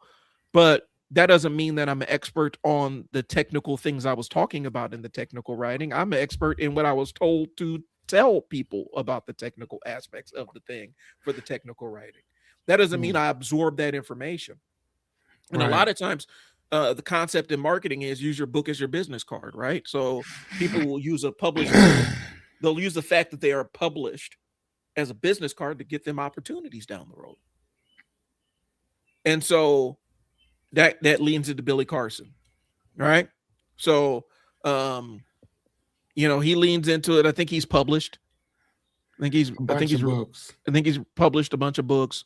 but that doesn't mean that I'm an expert on the technical things I was talking about in the technical writing. I'm an expert in what I was told to tell people about the technical aspects of the thing for the technical writing. That doesn't mean I absorb that information. And a lot of times, the concept in marketing is use your book as your business card, right? So people will use a published book. They'll use the fact that they are published as a business card to get them opportunities down the road. And so that leans into Billy Carson, right? So he leans into it. I think he's published. I think he's A I think bunch he's of books. I think he's published a bunch of books.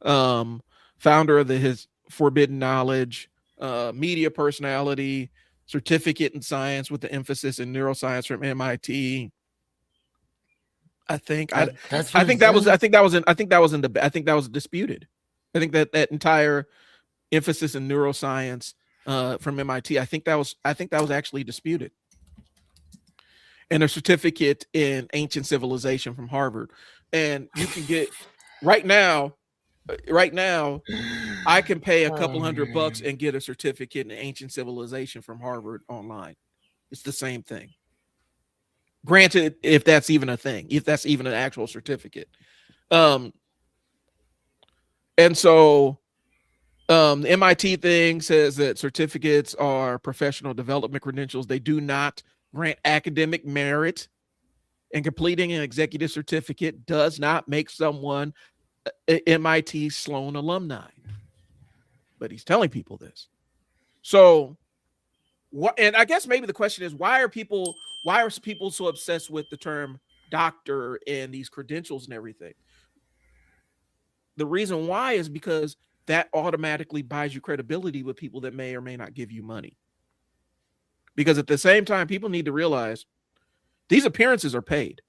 Um, Founder of his Forbidden Knowledge, media personality, certificate in science with the emphasis in neuroscience from MIT. I think I That's I what think it that was I says. think that was in I think that was in the I think that was disputed. I think that entire emphasis in neuroscience from MIT. I think that was actually disputed. And a certificate in ancient civilization from Harvard. And you can get right now, right now, I can pay a couple Oh $100 man. and get a certificate in ancient civilization from Harvard online. It's the same thing. Granted, if that's even a thing, if that's even an actual certificate. Um, and so the MIT thing says that certificates are professional development credentials. They do not grant academic merit, and completing an executive certificate does not make someone a MIT Sloan alumni. But he's telling people this. So, what? And I guess maybe the question is, why are people so obsessed with the term doctor and these credentials and everything? The reason why is because that automatically buys you credibility with people that may or may not give you money. Because at the same time, people need to realize these appearances are paid.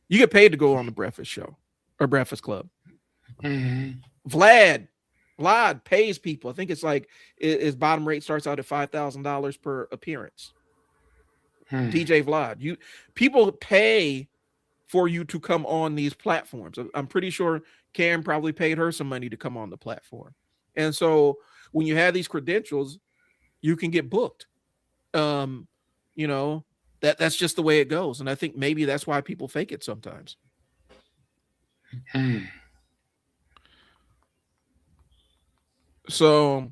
You get paid to go on the Breakfast Show or Breakfast Club. Mm-hmm. Vlad, Vlad pays people. I think it's like his bottom rate starts out at $5,000 per appearance. Hmm. DJ Vlad, people pay for you to come on these platforms. I'm pretty sure Cam probably paid her some money to come on the platform. And so when you have these credentials, you can get booked. Um, you know, that's just the way it goes. And I think maybe that's why people fake it sometimes. Hmm. So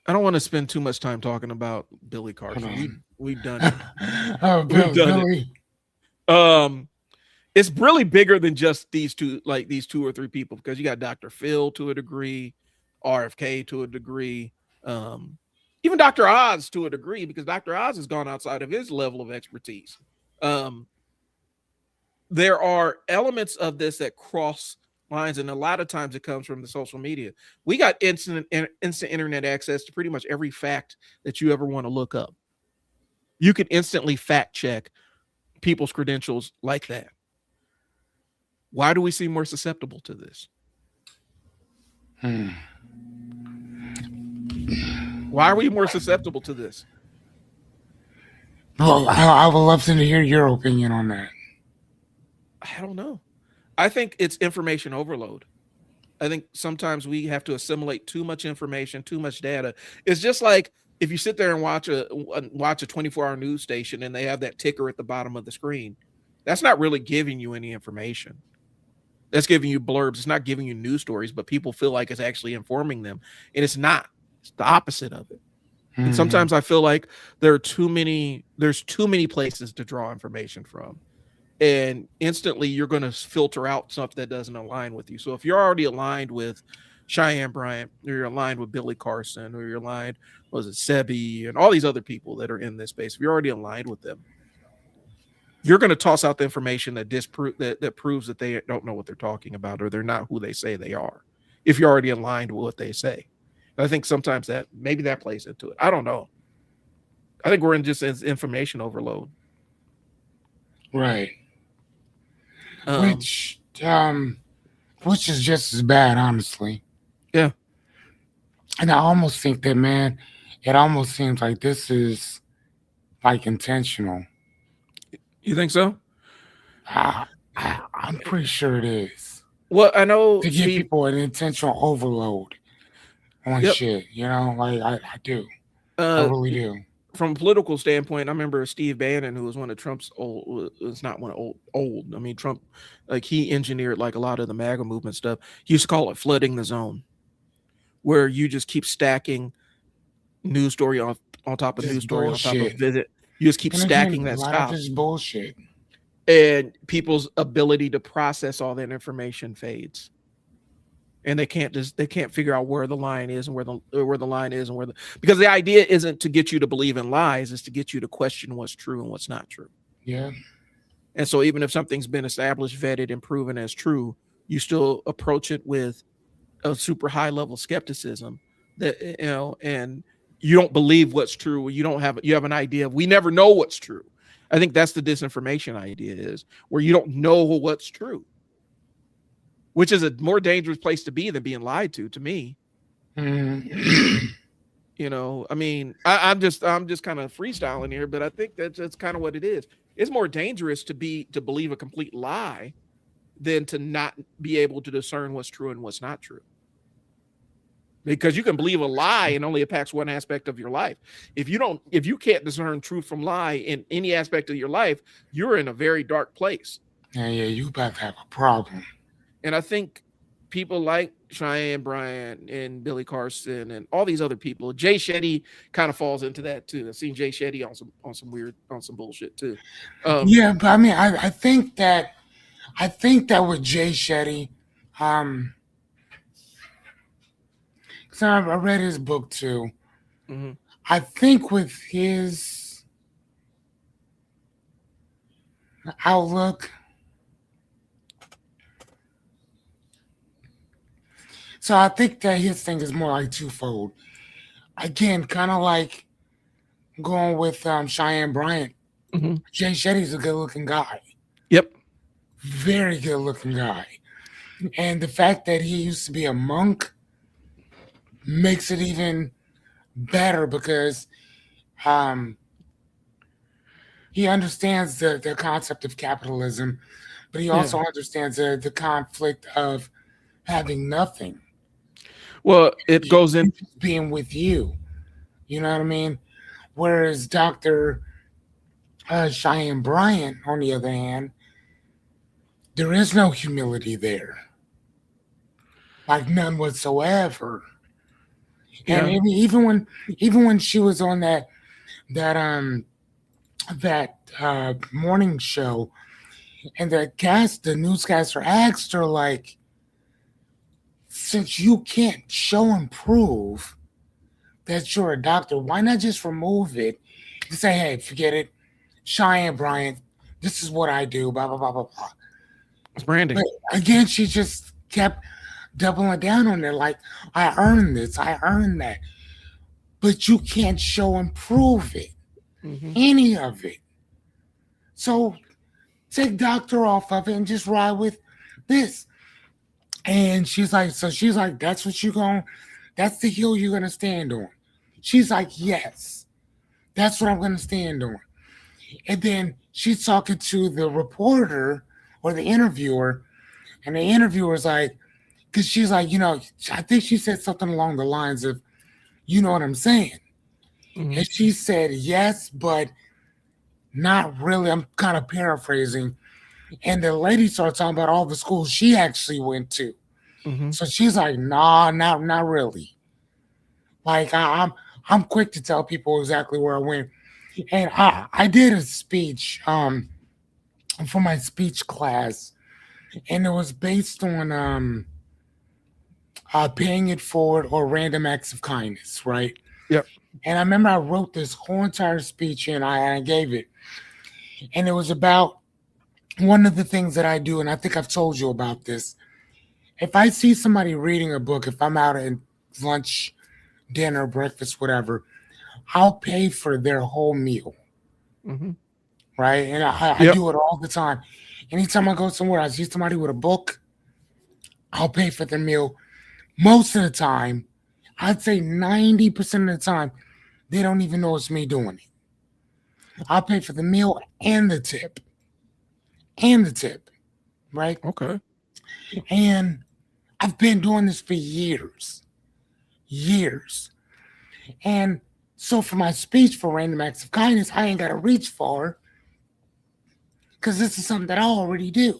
I don't want to spend too much time talking about Billy Hold Carson. on. We've done it. Oh, We've done it. Billy. Um, it's really bigger than just these two or three people, because you got Dr. Phil to a degree, RFK to a degree, um, even Dr. Oz to a degree, because Dr. Oz has gone outside of his level of expertise. Um, there are elements of this that cross lines, and a lot of times it comes from the social media. We got instant internet access to pretty much every fact that you ever want to look up. You can instantly fact check people's credentials like that. Why do we seem more susceptible to this? Hmm. Why are we more susceptible to this? Well, I would love to hear your opinion on that. I don't know. I think it's information overload. I think sometimes we have to assimilate too much information, too much data. It's just like if you sit there and watch a 24-hour news station and they have that ticker at the bottom of the screen. That's not really giving you any information. That's giving you blurbs. It's not giving you news stories, but people feel like it's actually informing them, and it's not. It's the opposite of it. And Hmm. sometimes I feel like there's too many places to draw information from. And instantly you're going to filter out stuff that doesn't align with you. So if you're already aligned with Cheyenne Bryant, or you're aligned with Billy Carson, or you're aligned, was it Sebi and all these other people that are in this space, if you're already aligned with them, you're going to toss out the information that proves that they don't know what they're talking about, or they're not who they say they are. If you're already aligned with what they say, I think sometimes that maybe that plays into it. I don't know. I think we're in just information overload. Right. Um, Which is just as bad, honestly. yeah, And I almost think that, man, it almost seems like this is like intentional. you think so? I'm pretty sure it is Well, I know to give Steve. people an intentional overload on Yep. shit. You know, like I do, I Uh, really do. from a political standpoint, I remember Steve Bannon, who was one of Trump's old. It's not one of old. I mean, Trump, like he engineered like a lot of the MAGA movement stuff. He used to call it flooding the zone, where you just keep stacking news story on top of news Just story on top of bullshit. visit. You just keep And again, stacking a that lot of stuff, just bullshit. and people's ability to process all that information fades. and they can't figure out where the line is and where the line is and because the idea isn't to get you to believe in lies, it's to get you to question what's true and what's not true. Yeah. And so even if something's been established, vetted, and proven as true, you still approach it with a super high level skepticism that and you don't believe what's true. You have an idea of we never know what's true. I think that's the disinformation idea, is where you don't know what's true, which is a more dangerous place to be than being lied to me. Mm. I mean, I'm just kind of freestyling here, but I think that's kind of what it is. It's more dangerous to believe a complete lie than to not be able to discern what's true and what's not true. Because you can believe a lie and only impacts one aspect of your life. If you can't discern truth from lie in any aspect of your life, you're in a very dark place. Yeah, you about to have a problem. And I think people like Cheyenne Bryant and Billy Carson and all these other people, Jay Shetty kind of falls into that too. I've seen Jay Shetty on some bullshit too. Yeah, but I mean, I think that with Jay Shetty, because I read his book too. Mm-hmm. I think with his outlook, so I think that his thing is more like twofold. Again, kind of like going with Cheyenne Bryant. Mm-hmm. Jay Shetty's a good-looking guy. Yep. Very good-looking guy. And the fact that he used to be a monk makes it even better because he understands the concept of capitalism, but he also understands the conflict of having nothing. Well, it goes in being with you. You know what I mean? Whereas Dr. Cheyenne Bryant, on the other hand, there is no humility there. Like none whatsoever. Yeah. And even when she was on that morning show, and the newscaster asked her, like, since you can't show and prove that you're a doctor, why not just remove it and say, hey, forget it, Cheyenne Bryant, this is what I do, blah blah blah blah blah. It's branding. But again, she just kept doubling down on it, like, I earned this, I earned that. But you can't show and prove it. Mm-hmm. Any of it. So take doctor off of it and just ride with this. And she's like, that's the hill you're gonna stand on. She's like, yes, that's what I'm gonna stand on. And then she's talking to the reporter or the interviewer, and the interviewer's like, because she's like, I think she said something along the lines of, you know what I'm saying? Mm-hmm. And she said, yes, but not really. I'm kind of paraphrasing. And the lady started talking about all the schools she actually went to. Mm-hmm. So she's like, nah, not really. Like, I'm quick to tell people exactly where I went. And I did a speech for my speech class, and it was based on paying it forward or random acts of kindness, right? Yep. And I remember I wrote this whole entire speech and I gave it. And it was about one of the things that I do, and I think I've told you about this. If I see somebody reading a book, if I'm out at lunch, dinner, breakfast, whatever, I'll pay for their whole meal. Mm-hmm. Right? And I do it all the time. Anytime I go somewhere, I see somebody with a book, I'll pay for their meal. Most of the time, I'd say 90% of the time, they don't even know it's me doing it. I'll pay for the meal and the tip. Right? Okay. And I've been doing this for years. And so for my speech for random acts of kindness, I ain't got to reach far because this is something that I already do.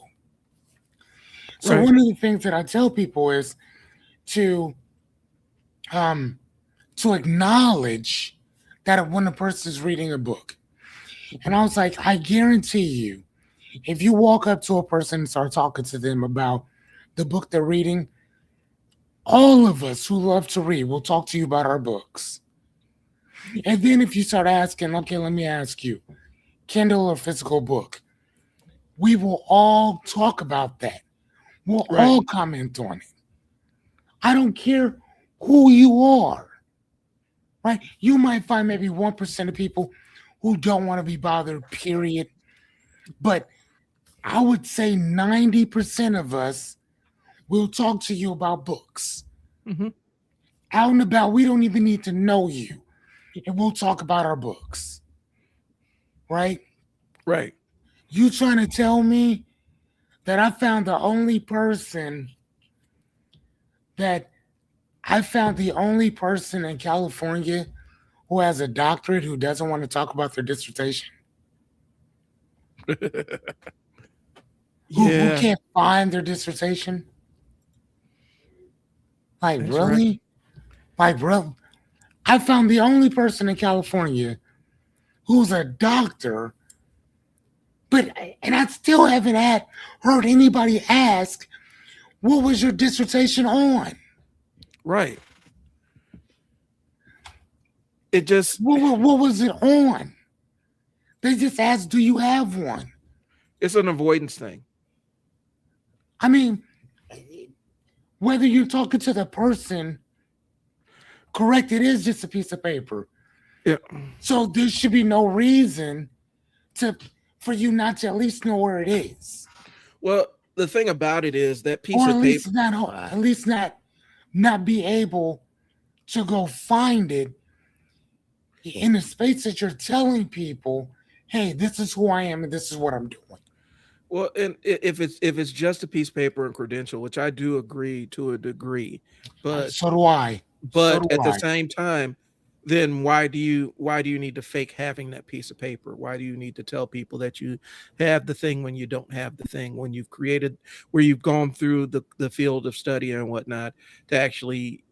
So One of the things that I tell people is to acknowledge that when a person is reading a book. And I was like, I guarantee you, if you walk up to a person and start talking to them about the book they're reading, All of us who love to read will talk to you about our books. And then if you start asking, okay, let me ask you, Kindle or physical book, we will all talk about that. We'll Right. all comment on it. I don't care who you are, right? You might find maybe 1% of people who don't want to be bothered, period. But I would say 90% of us will talk to you about books. Mm-hmm. Out and about, we don't even need to know you. And we'll talk about our books, right? Right. You trying to tell me that that I found the only person in California who has a doctorate who doesn't want to talk about their dissertation? Who Yeah, can't find their dissertation? Like that's right. really? Like bro, I found the only person in California who's a doctor, but and I still haven't heard anybody ask, what was your dissertation on? Right. It just What was it on? They just asked, do you have one? it's an avoidance thing. I mean, whether you're talking to the person, correct, it is just a piece of paper. Yeah. So there should be no reason to for you not to at least know where it is. Well, the thing about it is that piece Or of paper. at least not be able to go find it in the space that you're telling people, hey, this is who I am and this is what I'm doing. Well, and if it's just a piece of paper and credential, which I do agree to a degree, but So do I. So do at the I. same time, then why do you need to fake having that piece of paper? Why do you need to tell people that you have the thing when you don't have the thing, when you've created, where you've gone through the field of study and whatnot to actually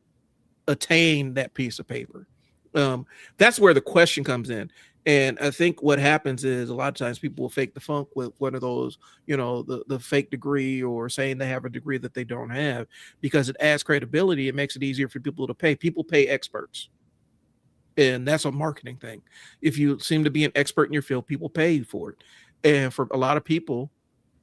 attain that piece of paper? um, that's where the question comes in. And I think what happens is a lot of times people will fake the funk with one of those, the fake degree, or saying they have a degree that they don't have, because it adds credibility. It makes it easier for people to pay. People pay experts, and that's a marketing thing. If you seem to be an expert in your field, people pay you for it. And for a lot of people,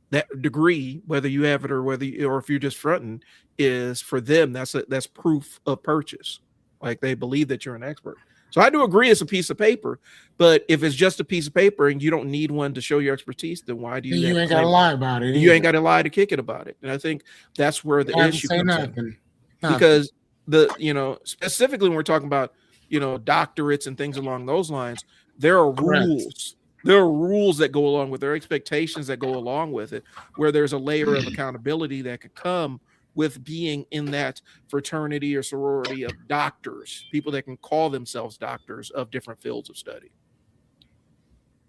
that degree, whether you have it or or if you're just fronting, is for them, that's proof of purchase. Like, they believe that you're an expert. So I do agree it's a piece of paper, but if it's just a piece of paper and you don't need one to show your expertise, then why do Then you you have to ain't gotta claim lie about it you ain't either. got to lie to kick it about it? And I think that's where You the have to issue say comes in, nothing. Nothing. because specifically when we're talking about doctorates and things along those lines, there are Correct. rules. There are rules that go along with, there are expectations that go along with it, where there's a layer of accountability that could come with being in that fraternity or sorority of doctors, people that can call themselves doctors of different fields of study.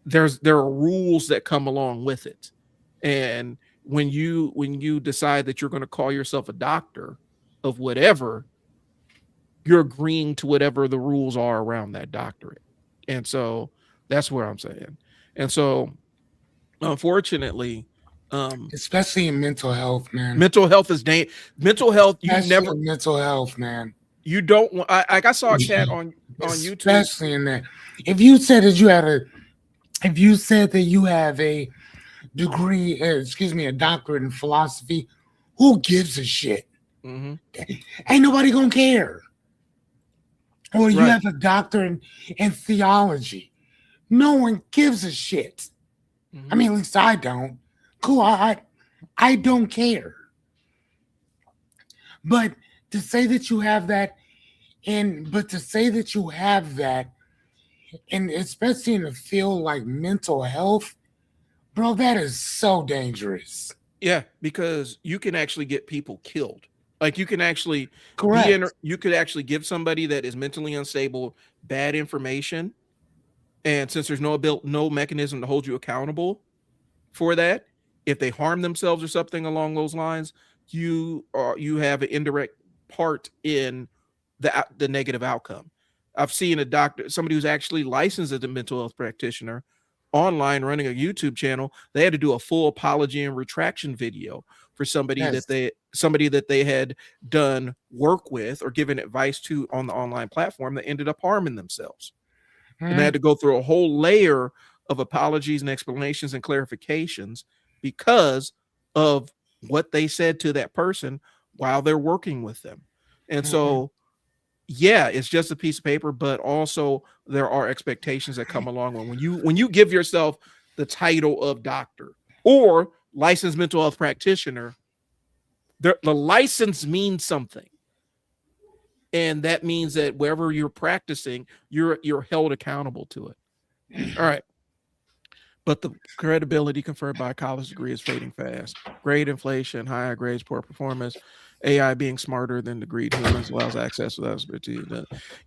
There are rules that come along with it. And when you decide that you're going to call yourself a doctor of whatever, you're agreeing to whatever the rules are around that doctorate. And so that's where I'm saying. And so, unfortunately, um Especially in mental health, man. mental health is mental health. Especially in mental health, man. You don't want, I saw a cat on YouTube. Especially in that. If you said that you had a if you said that you have a degree, a doctorate in philosophy, who gives a shit? Hmm. Ain't nobody gonna care. Or you Right. have a doctorate in theology. No one gives a shit. I Hmm. mean, at least I don't. Cool, I don't care. But to say that you have that but to say that you have that, and especially in a field like mental health, bro, that is so dangerous. Yeah, because you can actually get people killed. Like, you can actually Correct. you could actually give somebody that is mentally unstable bad information, and since there's no mechanism to hold you accountable for that, if they harm themselves or something along those lines, you have an indirect part in the negative outcome. I've seen a doctor, somebody who's actually licensed as a mental health practitioner, online running a YouTube channel, they had to do a full apology and retraction video for Yes. somebody that they had done work with or given advice to on the online platform that ended up harming themselves. And they Hmm. had to go through a whole layer of apologies and explanations and clarifications because of what they said to that person while they're working with them. And Hmm. so, yeah, it's just a piece of paper, but also there are expectations that come along when you give yourself the title of doctor or licensed mental health practitioner. The license means something, and that means that wherever you're practicing, you're held accountable to it. All right. But the credibility conferred by a college degree is fading fast. Grade inflation, higher grades, poor performance, AI being smarter than degreed humans allows access without expertise.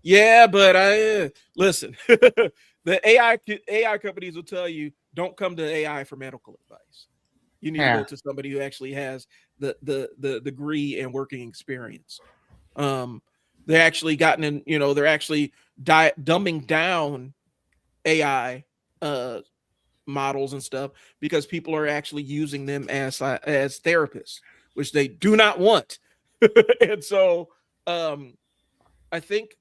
Yeah, but I listen. The AI companies will tell you don't come to AI for medical advice. You need to go Yeah. to somebody who actually has the degree and working experience. Um, they're actually gotten in. They're actually dumbing down AI models and stuff because people are actually using them as therapists, which they do not want. And so um I think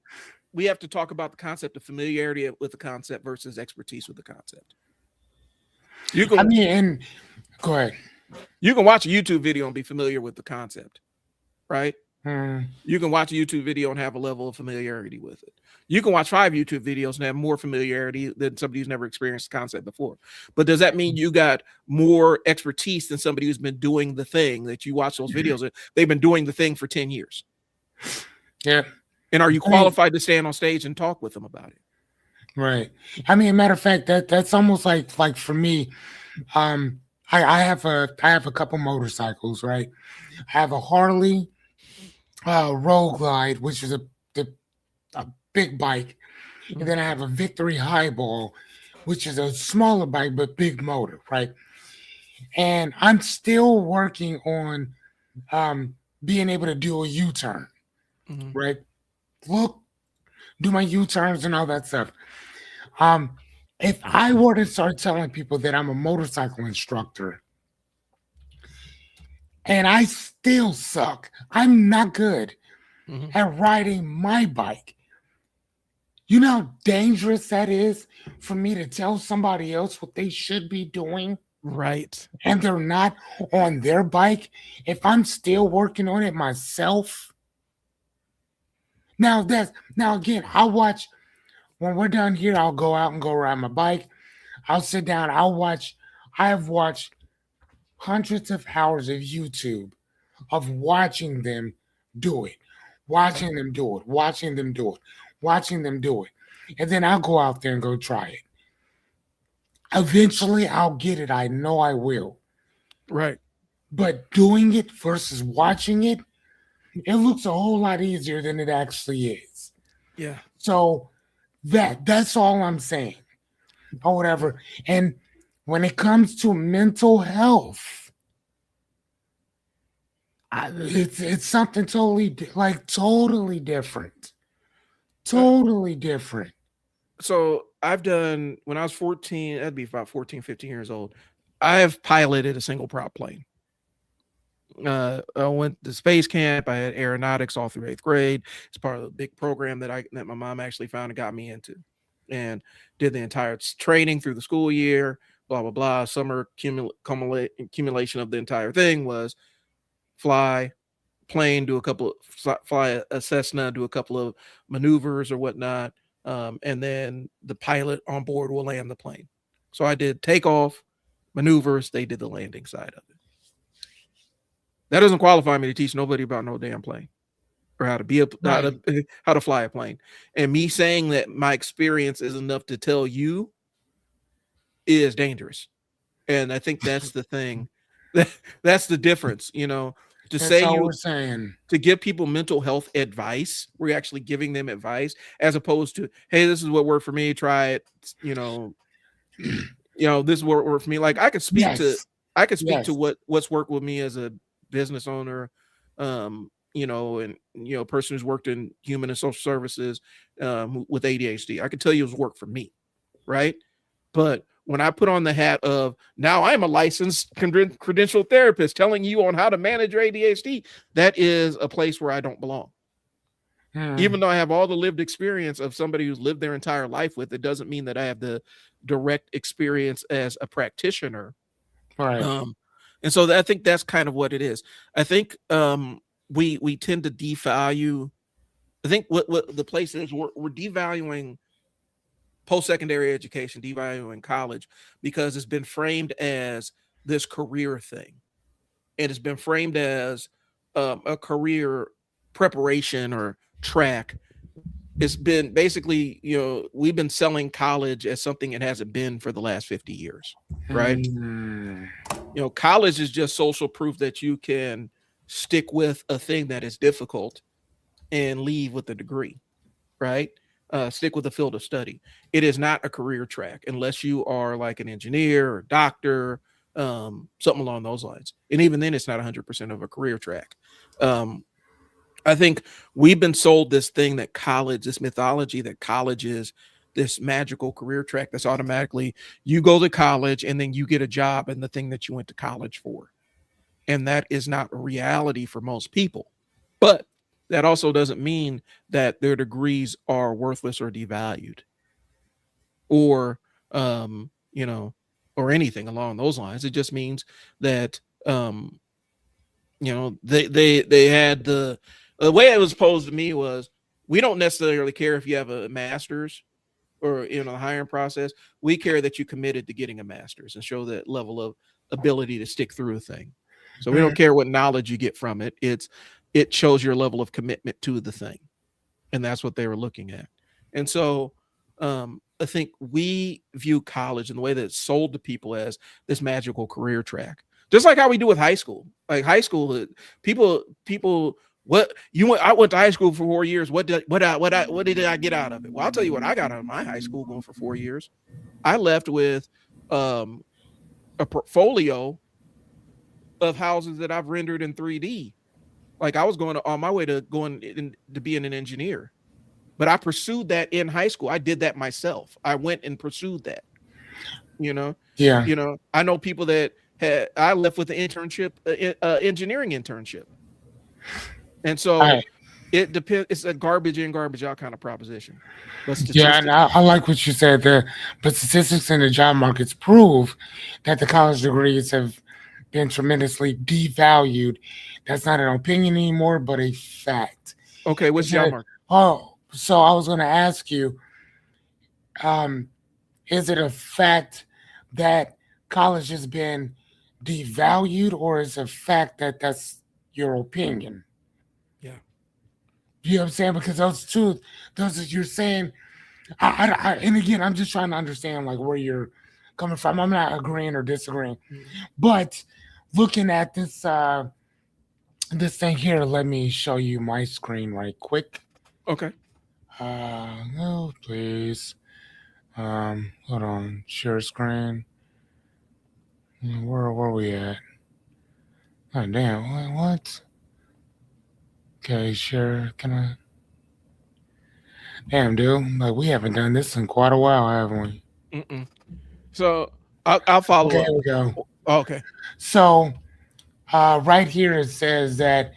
we have to talk about the concept of familiarity with the concept versus expertise with the concept. You I can mean, and go ahead. you can watch a YouTube video and be familiar with the concept, right? Hmm. You can watch a YouTube video and have a level of familiarity with it. You can watch 5 YouTube videos and have more familiarity than somebody who's never experienced the concept before. But does that mean you got more expertise than somebody who's been doing the thing that you watch those videos? They've been doing the thing for 10 years. Yeah. And are you I mean, qualified to stand on stage and talk with them about it? right. I mean, matter of fact, that's almost like for me. Um, I have a couple motorcycles, right? I have a Harley Road Glide, which is a big bike, and Mhm. then I have a Victory Highball, which is a smaller bike but big motor, right? And I'm still working on being able to do a U-turn, Mhm. right? Look, do my U-turns and all that stuff. Um, if I were to start telling people that I'm a motorcycle instructor and I still suck, I'm not good Mhm. at riding my bike. You know how dangerous that is for me to tell somebody else what they should be doing Right. and they're not on their bike if I'm still working on it myself. Now again, I'll watch when we're done here, I'll go out and go ride my bike. I'll sit down, I have watched hundreds of hours of YouTube of watching them do it, watching them do it, watching them do it, watching them do it. And then I'll go out there and go try it. Eventually, I'll get it. I know I will. Right. But doing it versus watching it, it looks a whole lot easier than it actually is. Yeah. So that's all I'm saying, or whatever. And when it comes to mental health, it's something totally different, Uh, totally different. so I've done when I was 14, that'd be about 14, 15 years old. I have piloted a single prop plane. I went to space camp. I had aeronautics all through 8th grade. It's part of the big program that my mom actually found and got me into, and did the entire training through the school year. Blah blah blah. Summer accumulation of the entire thing was fly plane, do a couple of fly a Cessna, do a couple of maneuvers or whatnot, and then the pilot on board will land the plane. So I did takeoff, maneuvers. They did the landing side of it. That doesn't qualify me to teach nobody about no damn plane or how to be a Right. how to fly a plane. And me saying that my experience is enough to tell you is dangerous. And I think that's the thing. That's the difference, to That's say all you we're saying. to give people mental health advice. We're actually giving them advice as opposed to, hey, this is what worked for me, try it, you know, this is what worked for me. Like Yes. I could speak to Yes. what's worked with me as a business owner, and person who's worked in human and social services with ADHD. I could tell you it's worked for me, right? But when I put on the hat of now I am a licensed credential therapist telling you on how to manage your ADHD, that is a place where I don't belong. Even though I have all the lived experience of somebody who's lived their entire life with it, doesn't mean that I have the direct experience as a practitioner. Right. Um, and so I think that's kind of what it is. I think we tend to devalue. I think what the place is, we're devaluing post-secondary education, devaluing college, because it's been framed as this career thing. It has been framed as a career preparation or track. It's been basically, we've been selling college as something it hasn't been for the last 50 years, right? Mm. College is just social proof that you can stick with a thing that is difficult and leave with a degree, right? Stick with the field of study. It is not a career track unless you are like an engineer or doctor, something along those lines. And even then, it's not 100% of a career track. I think we've been sold this thing that college, this mythology that college is this magical career track that's automatically you go to college and then you get a job in the thing that you went to college for. And that is not a reality for most people. But that also doesn't mean that their degrees are worthless or devalued or, or anything along those lines. It just means that, they had the way it was posed to me was, we don't necessarily care if you have a master's or the hiring process. We care that you committed to getting a master's and show that level of ability to stick through a thing. So we don't care what knowledge you get from it. It shows your level of commitment to the thing. And that's what they were looking at. And so I think we view college in the way that it's sold to people as this magical career track, just like how we do with high school. Like high school, people, what you went? I went to high school for 4 years. What did I get out of it? Well, I'll tell you what I got out of my high school going for 4 years. I left with a portfolio of houses that I've rendered in 3D. Like I was on my way to to being an engineer, but I pursued that in high school. I did that myself. I went and pursued that. Yeah. I know people that I left with an internship, engineering internship, and so it depends. It's a garbage in, garbage out kind of proposition. But Yeah, and I like what you said there. But statistics in the job markets prove that the college degrees have been tremendously devalued. That's not an opinion anymore, but a fact. Okay, what's job market? So I was going to ask you, is it a fact that college has been devalued, or is it a fact that that's your opinion? Yeah. You know what I'm saying? Because those you're saying, and again, I'm just trying to understand like where you're coming from. I'm not agreeing or disagreeing, but looking at this this thing here, let me show you my screen right quick. Okay. No, please. Hold on, share screen. Where are we at? Oh damn! What? Okay, share. Can I? Damn, dude. Like we haven't done this in quite a while, haven't we? Mm-mm. So I'll follow Okay, up. here we go. Okay. So right here it says that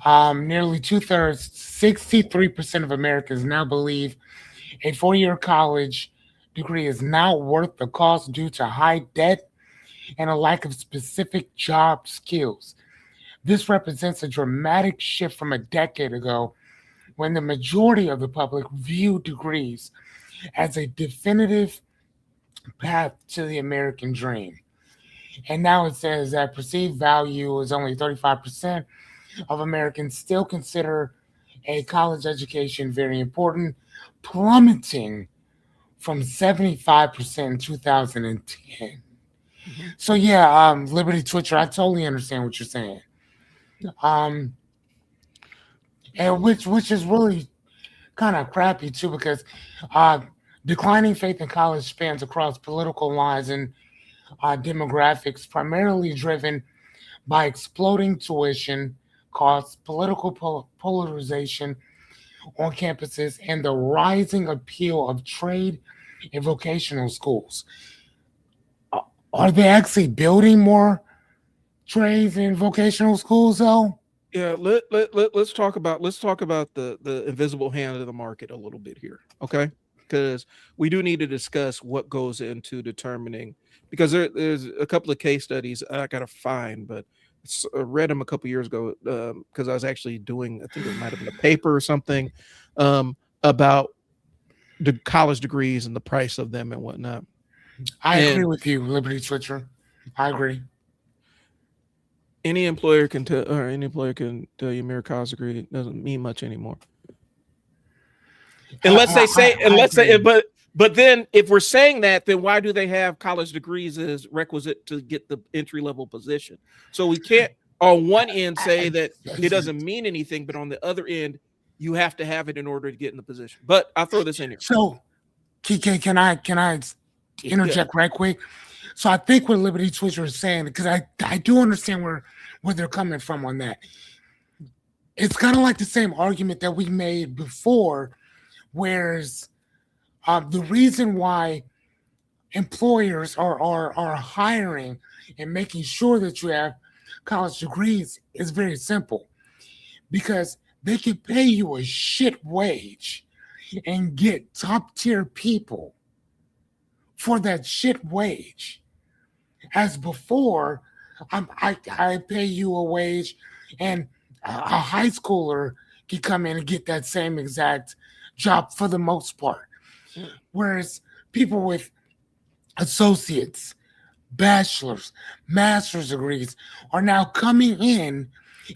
nearly 2/3, 63% of Americans now believe a 4-year college degree is not worth the cost due to high debt and a lack of specific job skills. This represents a dramatic shift from a decade ago when the majority of the public viewed degrees as a definitive path to the American dream. And now it says that perceived value is only 35% of Americans still consider a college education very important, plummeting from 75% in 2010. Mm-hmm. So yeah, Liberty Twitcher, I totally understand what you're saying. And which is really kind of crappy too, because uh, declining faith in college spans across political lines and demographics, primarily driven by exploding tuition costs, political polarization on campuses, and the rising appeal of trade and vocational schools. Are they actually building more trades in vocational schools though? Yeah, let's talk about the invisible hand of the market a little bit here, okay? Because we do need to discuss what goes into determining, because there's a couple of case studies I gotta find, but I read them a couple years ago because I was actually doing, I think it might have been a paper or something about the college degrees and the price of them and whatnot. I agree And with you, Liberty Switcher. I agree. any employer can tell, or any employer can tell you mere college degree doesn't mean much anymore. Unless they say, I unless they, agree. but then if we're saying that, then why do they have college degrees as requisite to get the entry level position? So we can't on one end say that it doesn't mean anything, but on the other end, you have to have it in order to get in the position. But I'll throw this in here. So, can I Yeah, interject right quick? So I think what Liberty Switcher is saying, because I do understand where they're coming from on that. It's kind of like the same argument that we made before, whereas the reason why employers are hiring and making sure that you have college degrees is very simple, because they can pay you a shit wage and get top tier people for that shit wage. As before, I pay you a wage, and a high schooler can come in and get that same exact job for the most part. yeah, Whereas people with associates, bachelor's, master's degrees are now coming in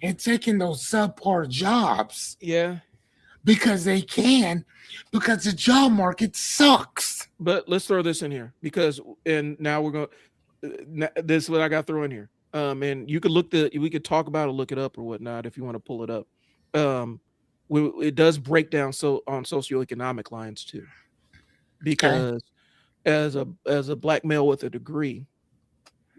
and taking those subpar jobs yeah. because they can, because the job market sucks. But let's throw this in here because, and now we're going. This is what I got to throw in here. And you could we could talk about it, look it up or whatnot if you want to pull it up. Um, it does break down so on socioeconomic lines too, Okay. because as a black male with a degree,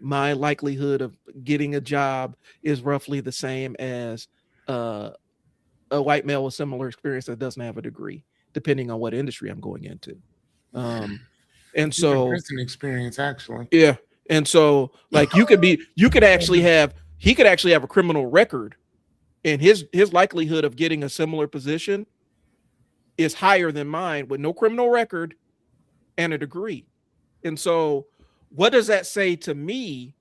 my likelihood of getting a job is roughly the same as uh, a white male with similar experience that doesn't have a degree, depending on what industry I'm going into. Um, and Even so prison experience, actually. yeah. And so like you could actually have he could actually have a criminal record, and his likelihood of getting a similar position is higher than mine with no criminal record and a degree. And so what does that say to me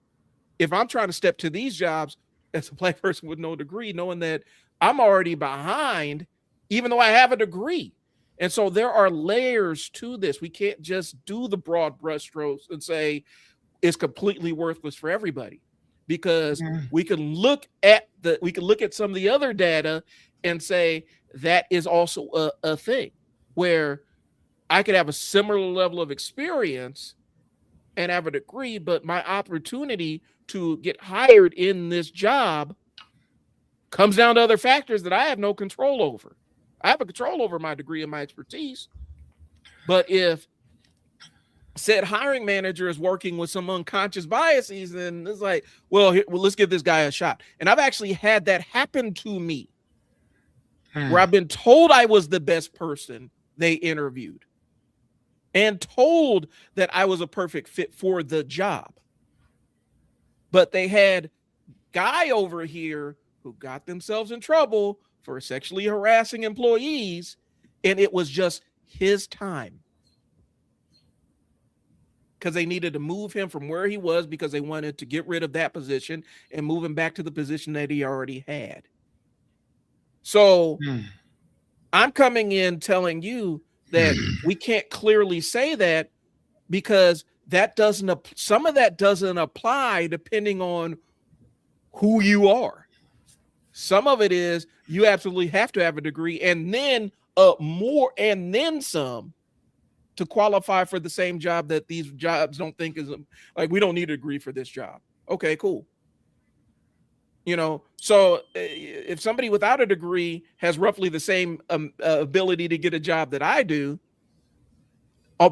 if I'm trying to step to these jobs as a black person with no degree, knowing that I'm already behind, even though I have a degree? And so there are layers to this. We can't just do the broad brushstrokes and say is completely worthless for everybody, because Mm. we can look at some of the other data and say that is also a thing where I could have a similar level of experience and have a degree, but my opportunity to get hired in this job comes down to other factors that I have no control over. I have a control over my degree and my expertise, but if said hiring manager is working with some unconscious biases, and it's like, well, let's give this guy a shot. And I've actually had that happen to me where Mm. I've been told I was the best person they interviewed and told that I was a perfect fit for the job. But they had guy over here who got themselves in trouble for sexually harassing employees, and it was just his time because they needed to move him from where he was because they wanted to get rid of that position and move him back to the position that he already had. So Mm. I'm coming in telling you that we can't clearly say that because some of that doesn't apply depending on who you are. Some of it is you absolutely have to have a degree and then more and then some to qualify for the same job that these jobs don't think is like we don't need a degree for this job. Okay, cool. So if somebody without a degree has roughly the same ability to get a job that I do,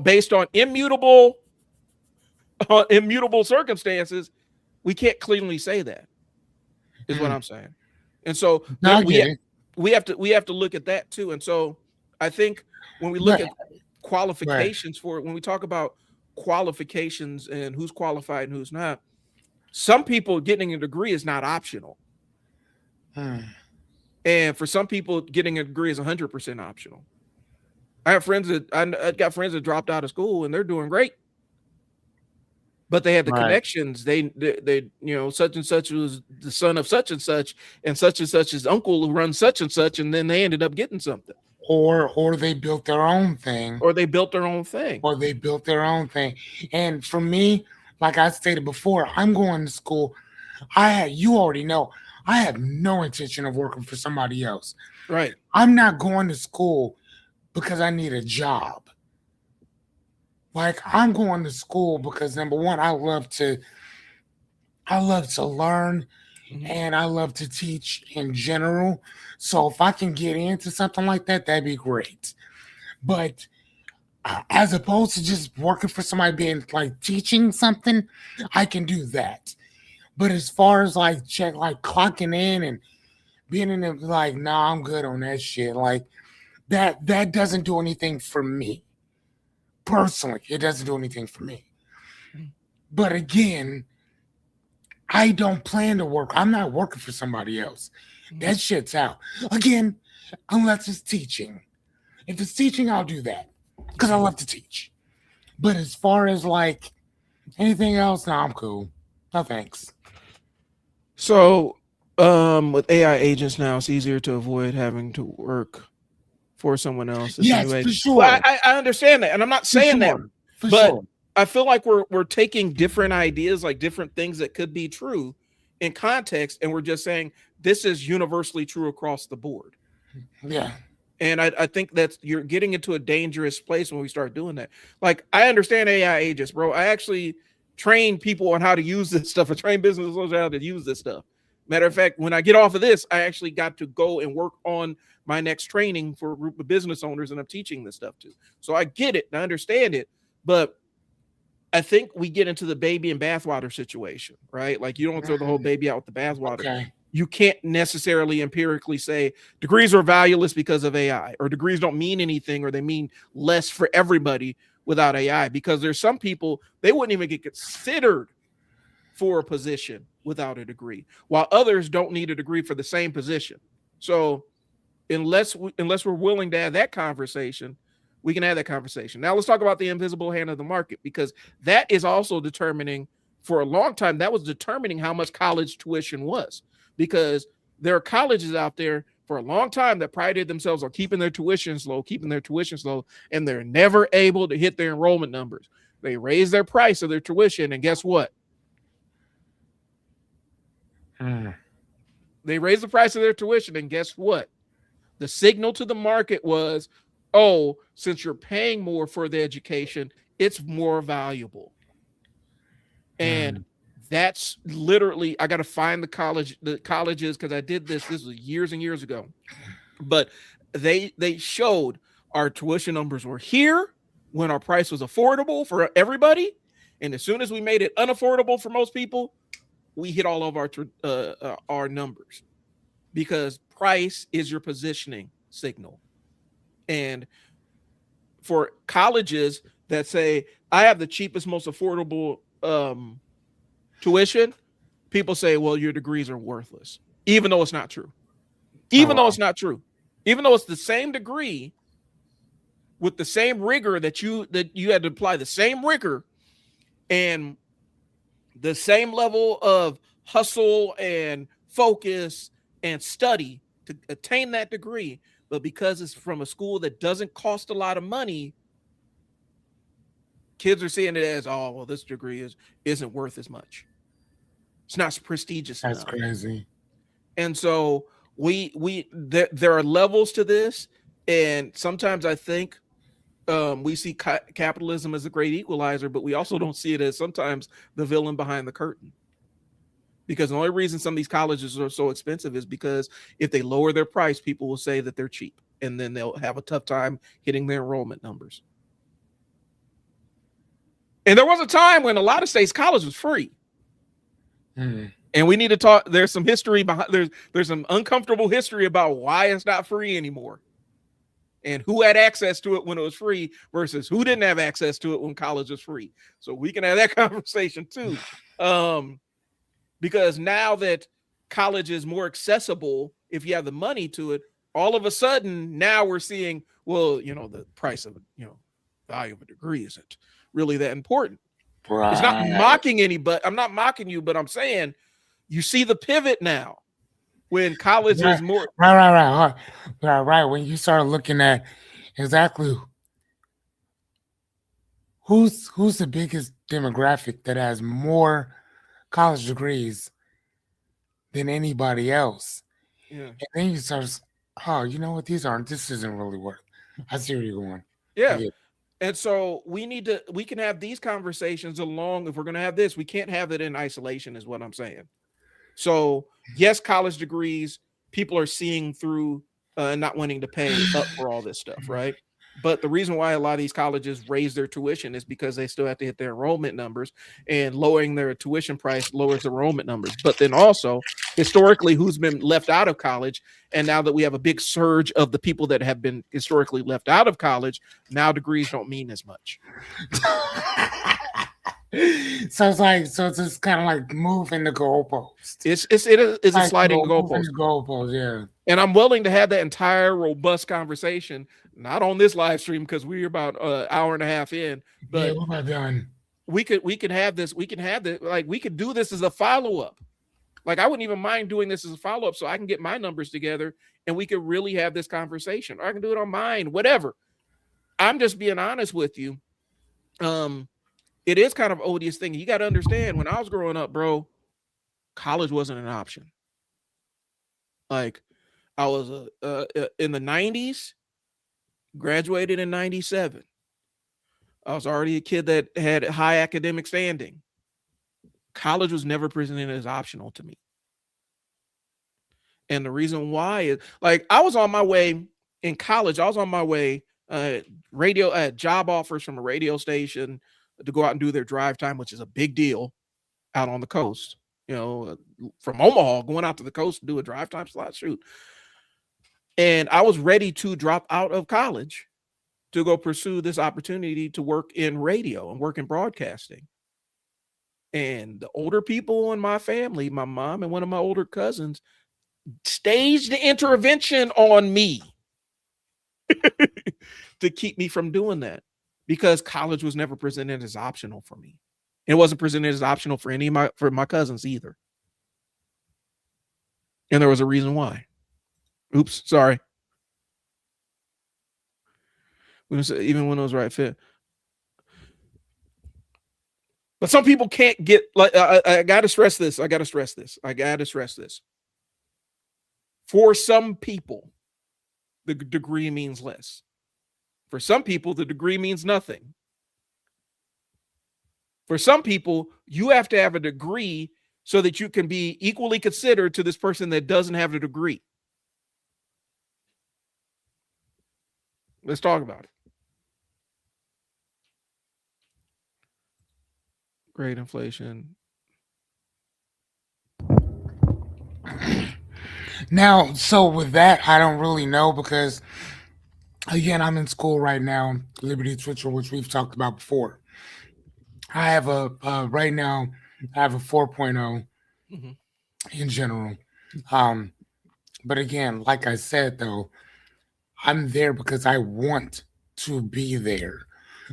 based on immutable circumstances, we can't clearly say that. Is what Mm. I'm saying. And so No, I get it. we have to look at that too. And so I think when we look But at right. qualifications for it, when we talk about qualifications and who's qualified and who's not, some people getting a degree is not optional. And for some people, getting a degree is 100% optional. I have friends that I got friends that dropped out of school and they're doing great, but they had the connections. They such and such was the son of such and such's uncle who runs such and such, and then they ended up getting something. Or they built their own thing. And for me, like I stated before, I'm going to school. You already know, I have no intention of working for somebody else. Right. I'm not going to school because I need a job. Like, I'm going to school because, number one, I love to learn, and I love to teach in general. So if I can get into something like that, that'd be great. But as opposed to just working for somebody, being like teaching something, I can do that. But as far as like clocking in and being in it, like, nah, I'm good on that shit. Like that doesn't do anything for me. Personally, it doesn't do anything for me. But again, I don't plan to work. I'm not working for somebody else. That shit's out. Again, unless it's teaching. If it's teaching, I'll do that because I love to teach. But as far as like anything else, no, I'm cool. No thanks. So, with AI agents now, it's easier to avoid having to work for someone else. Yes, for sure. Well, I understand that, and I'm not saying that, but I feel like we're taking different ideas, like different things that could be true in context, and we're just saying this is universally true across the board. Yeah. And I think that's, you're getting into a dangerous place when we start doing that. Like, I understand AI agents, bro. I actually train people on how to use this stuff. I train business on how to use this stuff. Matter of fact, when I get off of this, I actually got to go and work on my next training for a group of business owners, and I'm teaching this stuff too. So I get it and I understand it, but I think we get into the baby and bathwater situation, right? Like, you don't throw the whole baby out with the bathwater. Okay. You can't necessarily empirically say degrees are valueless because of AI, or degrees don't mean anything, or they mean less for everybody without AI, because there's some people, they wouldn't even get considered for a position without a degree, while others don't need a degree for the same position. So unless we're willing to have that conversation, we can have that conversation. Now let's talk about the invisible hand of the market, because that is also determining, for a long time, that was determining how much college tuition was, because there are colleges out there for a long time that prided themselves on keeping their tuitions low, and they're never able to hit their enrollment numbers. They raise their price of their tuition, and guess what? They raised the price of their tuition, and guess what? The signal to the market was, oh, since you're paying more for the education, it's more valuable. And that's literally, I got to find the colleges, because I did this was years and years ago, but they showed our tuition numbers were here when our price was affordable for everybody, and as soon as we made it unaffordable for most people, we hit all of our numbers, because price is your positioning signal. And for colleges that say, I have the cheapest, most affordable tuition, people say, well, your degrees are worthless, even though it's not true. Even though it's the same degree with the same rigor that you had to apply the same rigor and the same level of hustle and focus and study to attain that degree. But because it's from a school that doesn't cost a lot of money, kids are seeing it as, oh, well, this degree isn't worth as much. It's not prestigious enough. That's crazy. And so there are levels to this, and sometimes I think we see capitalism as a great equalizer, but we also don't see it as sometimes the villain behind the curtain. Because the only reason some of these colleges are so expensive is because if they lower their price, people will say that they're cheap, and then they'll have a tough time hitting their enrollment numbers. And there was a time when a lot of states college was free. And we need to talk. There's some history behind. There's some uncomfortable history about why it's not free anymore. and who had access to it when it was free versus who didn't have access to it when college was free. So we can have that conversation too. Because now that college is more accessible, if you have the money to it, all of a sudden now we're seeing, well, the price of, value of a degree isn't really that important. Right. It's not mocking anybody. I'm not mocking you, but I'm saying you see the pivot now when college is more right. When you start looking at exactly who's the biggest demographic that has more college degrees than anybody else. Yeah. And then you start, you know what? This isn't really worth. I see where you're going. Yeah. And so we can have these conversations along. If we're going to have this, we can't have it in isolation is what I'm saying. So yes, college degrees, people are seeing through not wanting to pay up for all this stuff, right? But the reason why a lot of these colleges raise their tuition is because they still have to hit their enrollment numbers, and lowering their tuition price lowers the enrollment numbers. But then also, historically, who's been left out of college, and now that we have a big surge of the people that have been historically left out of college, now degrees don't mean as much. So it's just kind of like moving the goalpost. It is like a sliding goalpost, yeah. And I'm willing to have that entire robust conversation, not on this live stream because we're about an hour and a half in. But we're not done. We can have this. We can have this. Like we could do this as a follow up. Like I wouldn't even mind doing this as a follow up, so I can get my numbers together and we could really have this conversation. Or I can do it on mine, whatever. I'm just being honest with you. It is kind of odious thing. You got to understand, when I was growing up, bro, college wasn't an option. Like I was in the 90s, graduated in 97. I was already a kid that had high academic standing. College was never presented as optional to me. And the reason why is, like, I was on my way in college. I was on my way job offers from a radio station to go out and do their drive time, which is a big deal out on the coast, from Omaha, going out to the coast to do a drive time slot shoot. And I was ready to drop out of college to go pursue this opportunity to work in radio and work in broadcasting. And the older people in my family, my mom and one of my older cousins, staged the intervention on me to keep me from doing that, because college was never presented as optional for me. It wasn't presented as optional for my cousins either. And there was a reason why. Oops, sorry. Even when it was right fit. But some people can't get, like, I got to stress this. For some people, the degree means less. For some people, the degree means nothing. For some people, you have to have a degree so that you can be equally considered to this person that doesn't have a degree. Let's talk about it. Great inflation. Now, so with that, I don't really know, because again, I'm in school right now, Liberty Twitcher, which we've talked about before. I have right now, I have a 4.0 in general. But again, like I said, though, I'm there because I want to be there.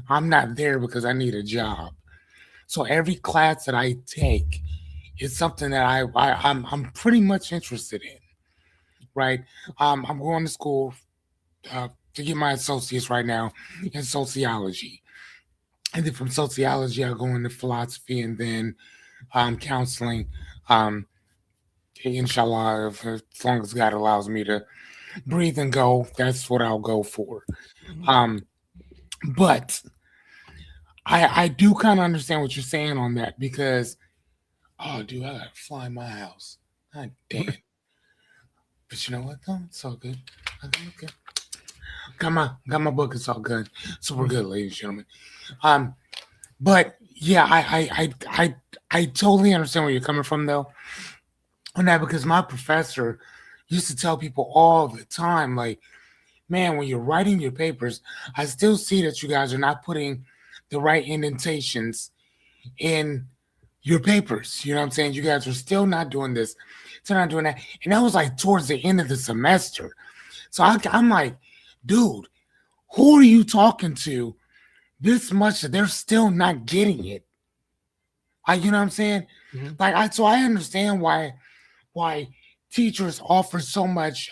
I'm not there because I need a job. So every class that I take is something that I'm pretty much interested in, right? I'm going to school to get my associates right now in sociology. And then from sociology, I go into philosophy and then counseling. Inshallah, as long as God allows me to breathe and go, that's what I'll go for. But I do kind of understand what you're saying on that, because, oh, dude, I gotta fly my house. God damn. But you know what, though? It's all good. Okay. Got my book. It's all good. So we're good, ladies and gentlemen. But yeah, I totally understand where you're coming from, though, on that, because my professor used to tell people all the time, like, man, when you're writing your papers, I still see that you guys are not putting the right indentations in your papers. You know what I'm saying? You guys are still not doing this, still not doing that. And that was like towards the end of the semester. So I'm like, dude, who are you talking to this much that they're still not getting it? You know what I'm saying? Mhm. So I understand why teachers offer so much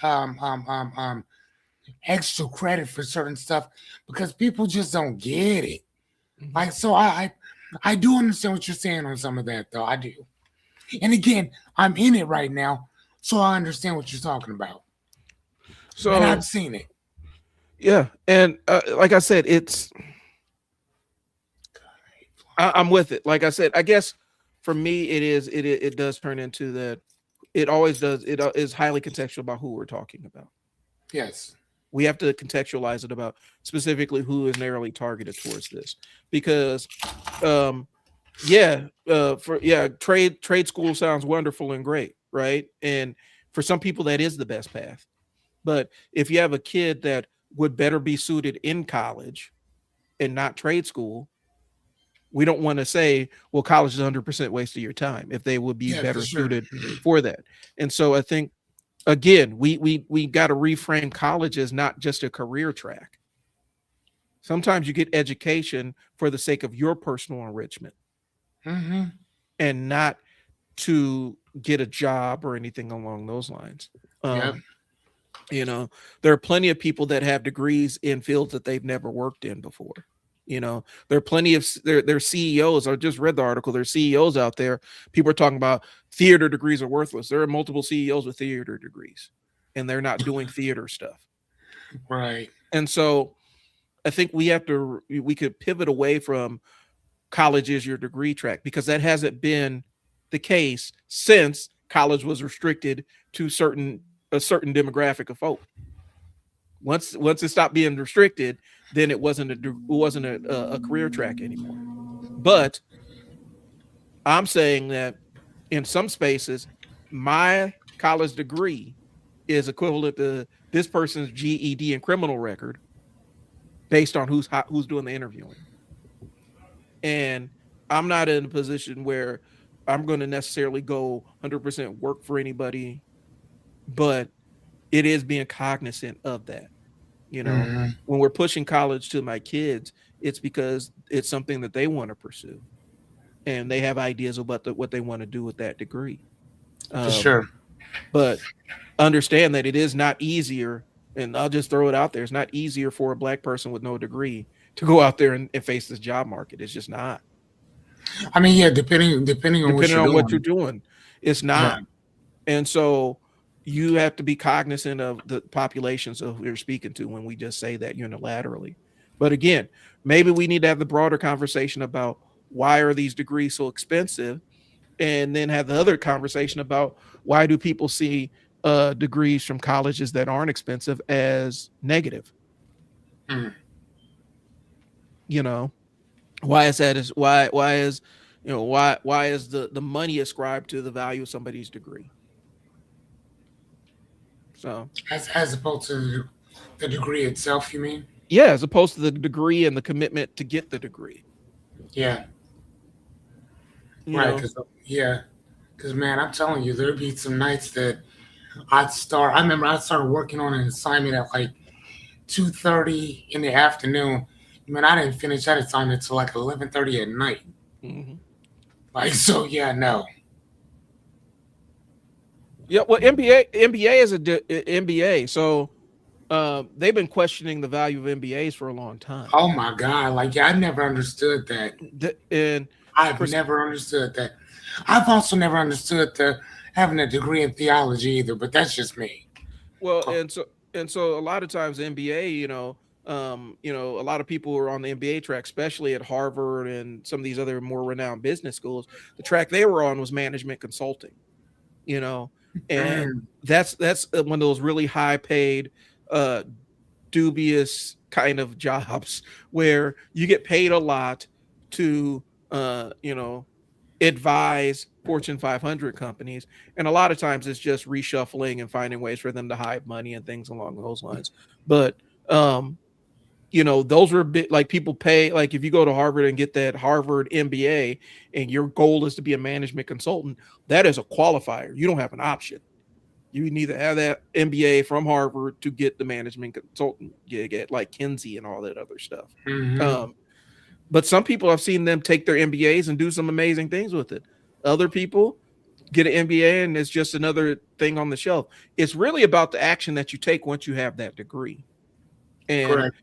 extra credit for certain stuff because people just don't get it. Mhm. Like so I do understand what you're saying on some of that though. I do. And again, I'm in it right now, so I understand what you're talking about. And I've So seen it. yeah, and like I said, I'm with it. Like I said, I guess for me, it does turn into that. It always does. It is highly contextual about who we're talking about. Yes. We have to contextualize it about specifically who is narrowly targeted towards this, because um yeah, for yeah, trade school sounds wonderful and great, right? And for some people that is the best path. But if you have a kid that would better be suited in college and not trade school, we don't want to say, well, college is 100% waste of your time if they would be Yeah, for better sure. suited for that. And so I think again, we got to reframe college as not just a career track. Sometimes you get education for the sake of your personal enrichment Mm-hmm. and not to get a job or anything along those lines. Yep. Um, you know, there are plenty of people that have degrees in fields that they've never worked in before. There are plenty of there CEOs. I just read the article. There's CEOs out there. People are talking about theater degrees are worthless. There are multiple CEOs with theater degrees, and they're not doing theater stuff. Right. And so I think we could pivot away from college is your degree track because that hasn't been the case since college was restricted to a certain demographic of folk. Once it stopped being restricted, then it wasn't a career track anymore. But I'm saying that in some spaces, my college degree is equivalent to this person's GED and criminal record based on who's doing the interviewing. And I'm not in a position where I'm going to necessarily go 100% work for anybody, but it is being cognizant of that. You know, Mm-hmm. when we're pushing college to my kids, it's because it's something that they want to pursue and they have ideas about what they want to do with that degree. For Um, sure. but understand that it is not easier, and I'll just throw it out there. It's not easier for a black person with no degree to go out there and face this job market. It's just not. I mean, yeah, depending on what Depending you're on what you're doing. doing, it's Yeah. not. And so you have to be cognizant of the populations of who you're speaking to when we just say that unilaterally. But again, maybe we need to have the broader conversation about why are these degrees so expensive, and then have the other conversation about why do people see degrees from colleges that aren't expensive as negative. Mm. You know, why is that? Is why is why is the money ascribed to the value of somebody's degree? So As opposed to the degree itself, you mean? yeah, as opposed to the degree and the commitment to get the degree. Yeah. You Right. know, Because yeah. Because man, I'm telling you, there'd be some nights that I'd start. I remember I started working on an assignment at like 2:30 in the afternoon. Man, I didn't finish that assignment till like 11:30 at night. hmm Like so, yeah, no. yeah. Well, NBA is MBA, so they've been questioning the value of MBAs for a long time. Oh my God, like yeah, I never understood that. And I've for never understood that. I've also never understood the having a degree in theology either, but that's just me. well, Oh, and so a lot of times MBA, a lot of people who are on the MBA track, especially at Harvard and some of these other more renowned business schools, the track they were on was management consulting. You know, and mm, that's one of those really high paid, uh, dubious kind of jobs where you get paid a lot to, uh, you know, advise Fortune 500 companies, and a lot of times it's just reshuffling and finding ways for them to hide money and things along those lines. But um, those were a bit like people pay. Like if you go to Harvard and get that Harvard MBA, and your goal is to be a management consultant, that is a qualifier. You don't have an option. You need to have that MBA from Harvard to get the management consultant gig at like Kinsey and all that other stuff. Mm-hmm. Um, but some people, I've seen them take their MBAs and do some amazing things with it. Other people get an MBA and it's just another thing on the shelf. It's really about the action that you take once you have that degree. And Correct.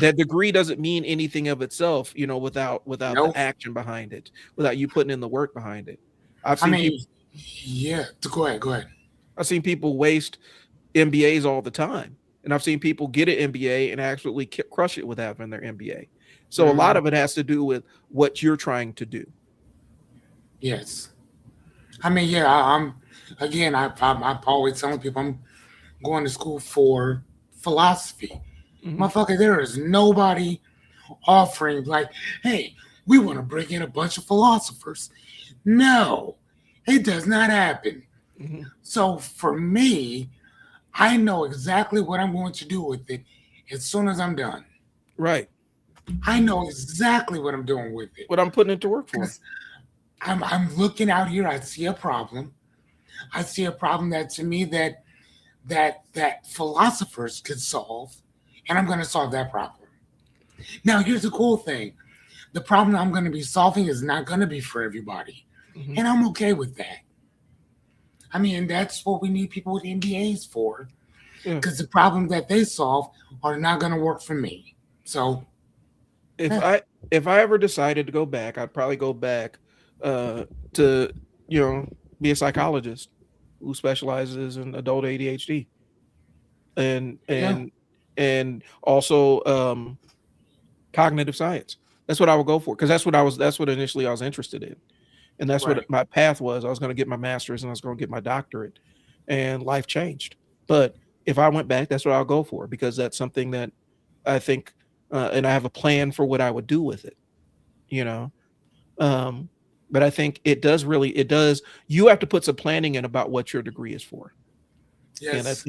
that degree doesn't mean anything of itself, without the Nope. action behind it, without you putting in the work behind it. I've I seen people mean, yeah. Go ahead. Go ahead. I've seen people waste MBAs all the time. And I've seen people get an MBA and absolutely crush it with having their MBA. So a lot Mm-hmm. of it has to do with what you're trying to do. Yes. I mean, yeah. I'm again. I'm always telling people I'm going to school for philosophy. Hmm. Motherfucker, there is nobody offering like, hey, we want to bring in a bunch of philosophers. No, it does not happen. Hmm. So for me, I know exactly what I'm going to do with it as soon as I'm done. Right. I know exactly what I'm doing with it. What I'm putting it to work for. Because I'm looking out here, I see a problem. I see a problem that to me that philosophers could solve, and I'm gonna solve that problem. Now here's the cool thing. The problem I'm gonna be solving is not gonna be for everybody. Hmm. And I'm okay with that. I mean, that's what we need people with MBAs for. Yeah. Because the problems that they solve are not going to work for me. So, If eh, I if I ever decided to go back, I'd probably go back uh to, you know, be a psychologist who specializes in adult ADHD and there you go. and also cognitive science. That's what I would go for because that's what initially I was interested in. And that's Right. what my path was. I was going to get my master's and I was going to get my doctorate, and life changed. But if I went back, that's what I'll go for because that's something that I think, and I have a plan for what I would do with it. You know, um, but I think it does. You have to put some planning in about what your degree is for. And Yes.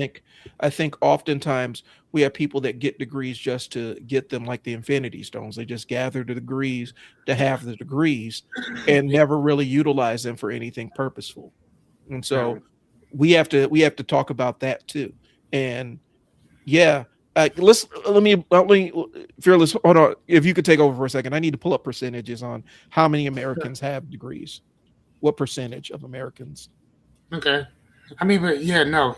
I think oftentimes we have people that get degrees just to get them like the Infinity Stones. They just gather the degrees to have the degrees and never really utilize them for anything purposeful. And so No. we have to talk about that too. And yeah, let me Fearless, hold on. If you could take over for a second, I need to pull up percentages on how many Americans have degrees. What percentage of Americans? Okay. I mean, but yeah, no.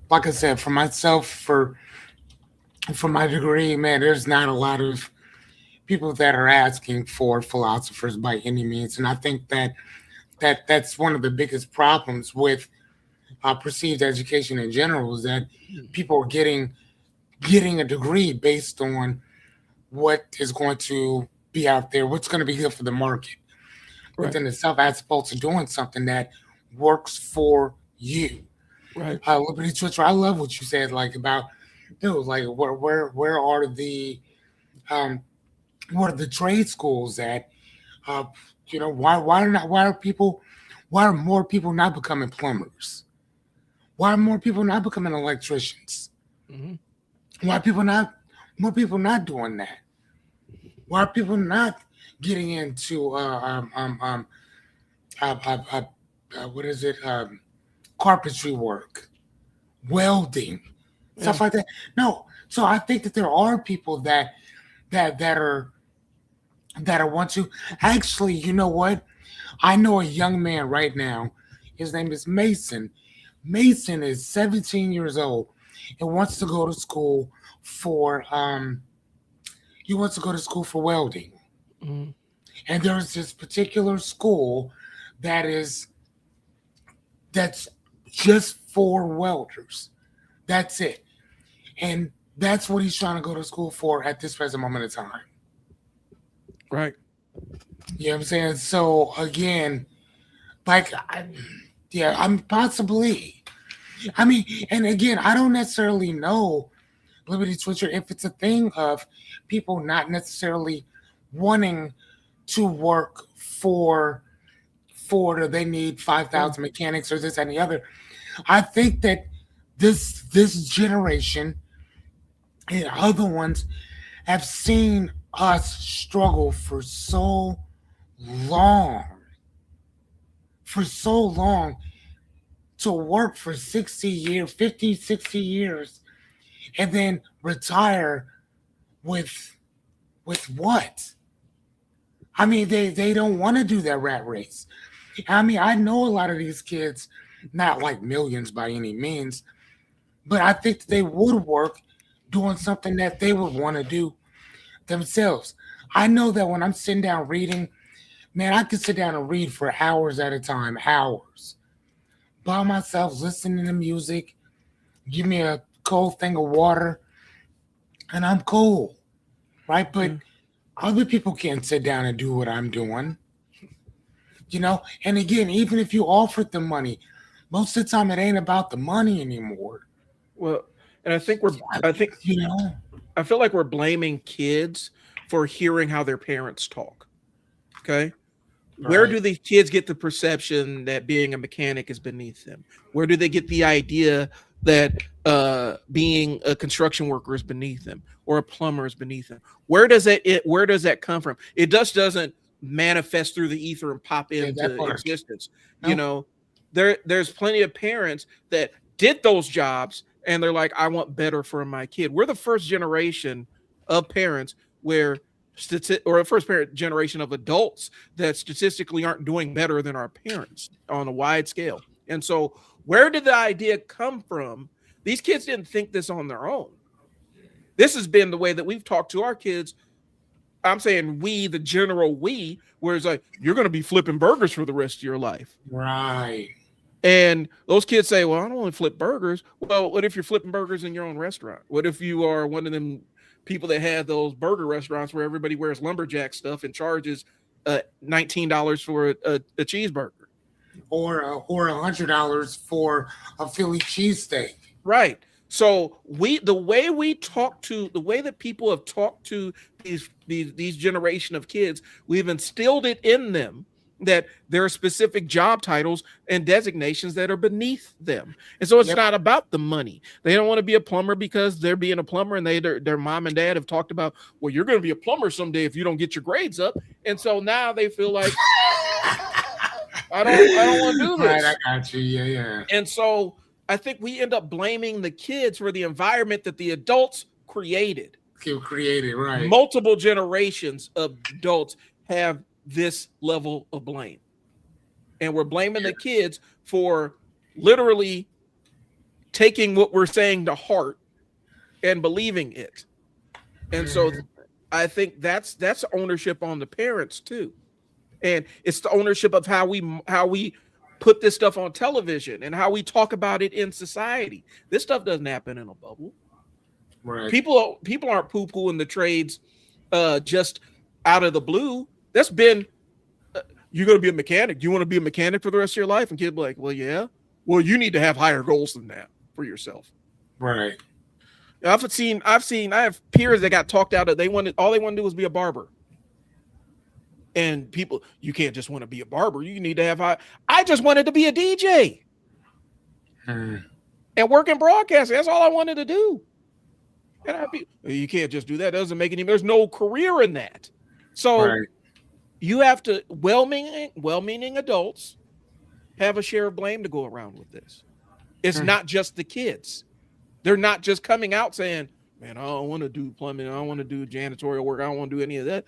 Like I said, for myself, for my degree, man, there's not a lot of people that are asking for philosophers by any means, and I think that's one of the biggest problems with perceived education in general is that people are getting a degree based on what is going to be out there, what's going to be good for the market. Right, Within itself, as opposed to doing something that works for you. right. Liberty Twitcher, I love what you said, like about, dude, like where are the um, what are the trade schools at? Uh, why are more people not becoming plumbers? Why are more people not becoming electricians? Hmm. Why are people not more people not doing that? Why are people not getting into uh, uh, uh, what is it? Carpentry work, welding, Yeah. stuff like that. No, so I think that there are people that that are that are want to. Actually, you know what? I know a young man right now. His name is Mason. Mason is 17 years old and wants to go to school for he wants to go to school for welding. Hmm. And there's this particular school that is that's just for welders. That's it. And that's what he's trying to go to school for at this present moment in time. Right. You know what I'm saying? So again, like yeah, I'm possibly. I mean, and again, I don't necessarily know Liberty Twitcher if it's a thing of people not necessarily wanting to work Ford or they need Yeah. 5,000 mechanics or this and the other. I think that this generation and other ones have seen us struggle long, for so long to work for 60 years, 50, 60 years, and then retire with what? I mean, they don't want to do that rat race. I mean, I know a lot of these kids, not like millions by any means, but I think they would work doing something that they would want to do themselves. I know that when I'm sitting down reading, man, I could sit down and read for hours at a time, hours by myself, listening to music. Give me a cold thing of water, and I'm cool, right? But Yeah. other people can't sit down and do what I'm doing, you know. And again, even if you offered them money, most of the time it ain't about the money anymore. Well, and I think You know, I feel like we're blaming kids for hearing how their parents talk. Okay. Where right? do these kids get the perception that being a mechanic is beneath them? Where do they get the idea that being a construction worker is beneath them or a plumber is beneath them? Where does that come from? It just doesn't manifest through the ether and pop Yeah, that into part. existence. You No, know, there's plenty of parents that did those jobs and they're like, I want better for my kid. We're the first generation of parents where or a first parent generation of adults that statistically aren't doing better than our parents on a wide scale. And so, where did the idea come from? These kids didn't think this on their own. This has been the way that we've talked to our kids. I'm saying we, the general we, where it's like, you're going to be flipping burgers for the rest of your life. right. And those kids say, well, I don't want to flip burgers. Well, what if you're flipping burgers in your own restaurant? What if you are one of them people that have those burger restaurants where everybody wears lumberjack stuff and charges $19 for a cheeseburger? Or $100 for a Philly cheesesteak. Right. So the way we talk to the way that people have talked to these generation of kids, we've instilled it in them that there are specific job titles and designations that are beneath them. And so it's Yep. not about the money. They don't want to be a plumber because they're being a plumber and their mom and dad have talked about, well, you're going to be a plumber someday if you don't get your grades up. And so now they feel like I don't want to do Right, I this. got you. Yeah, yeah. And so I think we end up blaming the kids for the environment that the adults created. Feel creative, right? Multiple generations of adults have this level of blame. And we're blaming the kids for literally taking what we're saying to heart and believing it. And so Mhm. I think that's ownership on the parents too. And it's the ownership of how we put this stuff on television and how we talk about it in society. This stuff doesn't happen in a bubble. Right. People aren't poo pooing the trades just out of the blue. That's been you're going to be a mechanic. Do you want to be a mechanic for the rest of your life? And kids be like, well, yeah. Well, you need to have higher goals than that for yourself. Right. I have peers that got talked out of all they want to do was be a barber. And people, you can't just want to be a barber. You need to have high. I just wanted to be a DJ Mm. and work in broadcasting. That's all I wanted to do. And you can't just do that. It doesn't make any. There's no career in that. So Right. you have to well-meaning adults have a share of blame to go around with this. It's Mm. not just the kids. They're not just coming out saying, "Man, I don't want to do plumbing. I don't want to do janitorial work. I don't want to do any of that."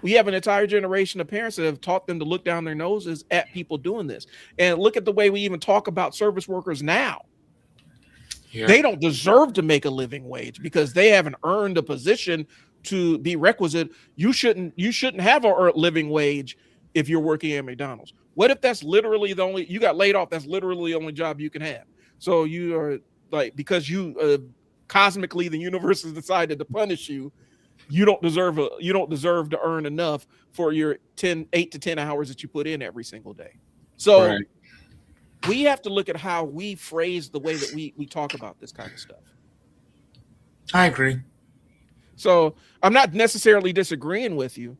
We have an entire generation of parents that have taught them to look down their noses at people doing this. And look at the way we even talk about service workers now. Yeah. They don't deserve to make a living wage because they haven't earned a position to be requisite. You shouldn't have a living wage if you're working at McDonald's. What if that's literally you got laid off? That's literally the only job you can have. So you are like, because you cosmically the universe has decided to punish you. You don't deserve to earn enough for your 8 to 10 hours that you put in every single day. So Right. we have to look at how we phrase the way that we talk about this kind of stuff. I agree. So I'm not necessarily disagreeing with you.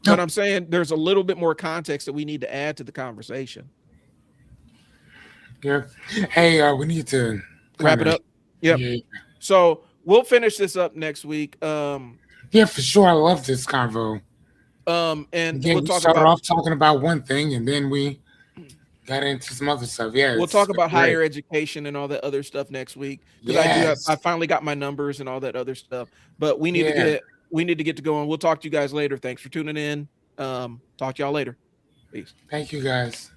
But Nope. I'm saying there's a little bit more context that we need to add to the conversation. Yeah. Hey, we need to Wrap kind it of. up. Yep. Yeah. So we'll finish this up next week. Yeah, for sure. I love this convo. And Again, we'll we talk started about off talking about one thing, and then we got into some other stuff. Yeah, we'll it's talk about great. higher education and all that other stuff next week because I Yes. finally got my numbers and all that other stuff. But Yeah. we need to get to going. We'll talk to you guys later. Thanks for tuning in. Talk to y'all later. Peace. Thank you, guys.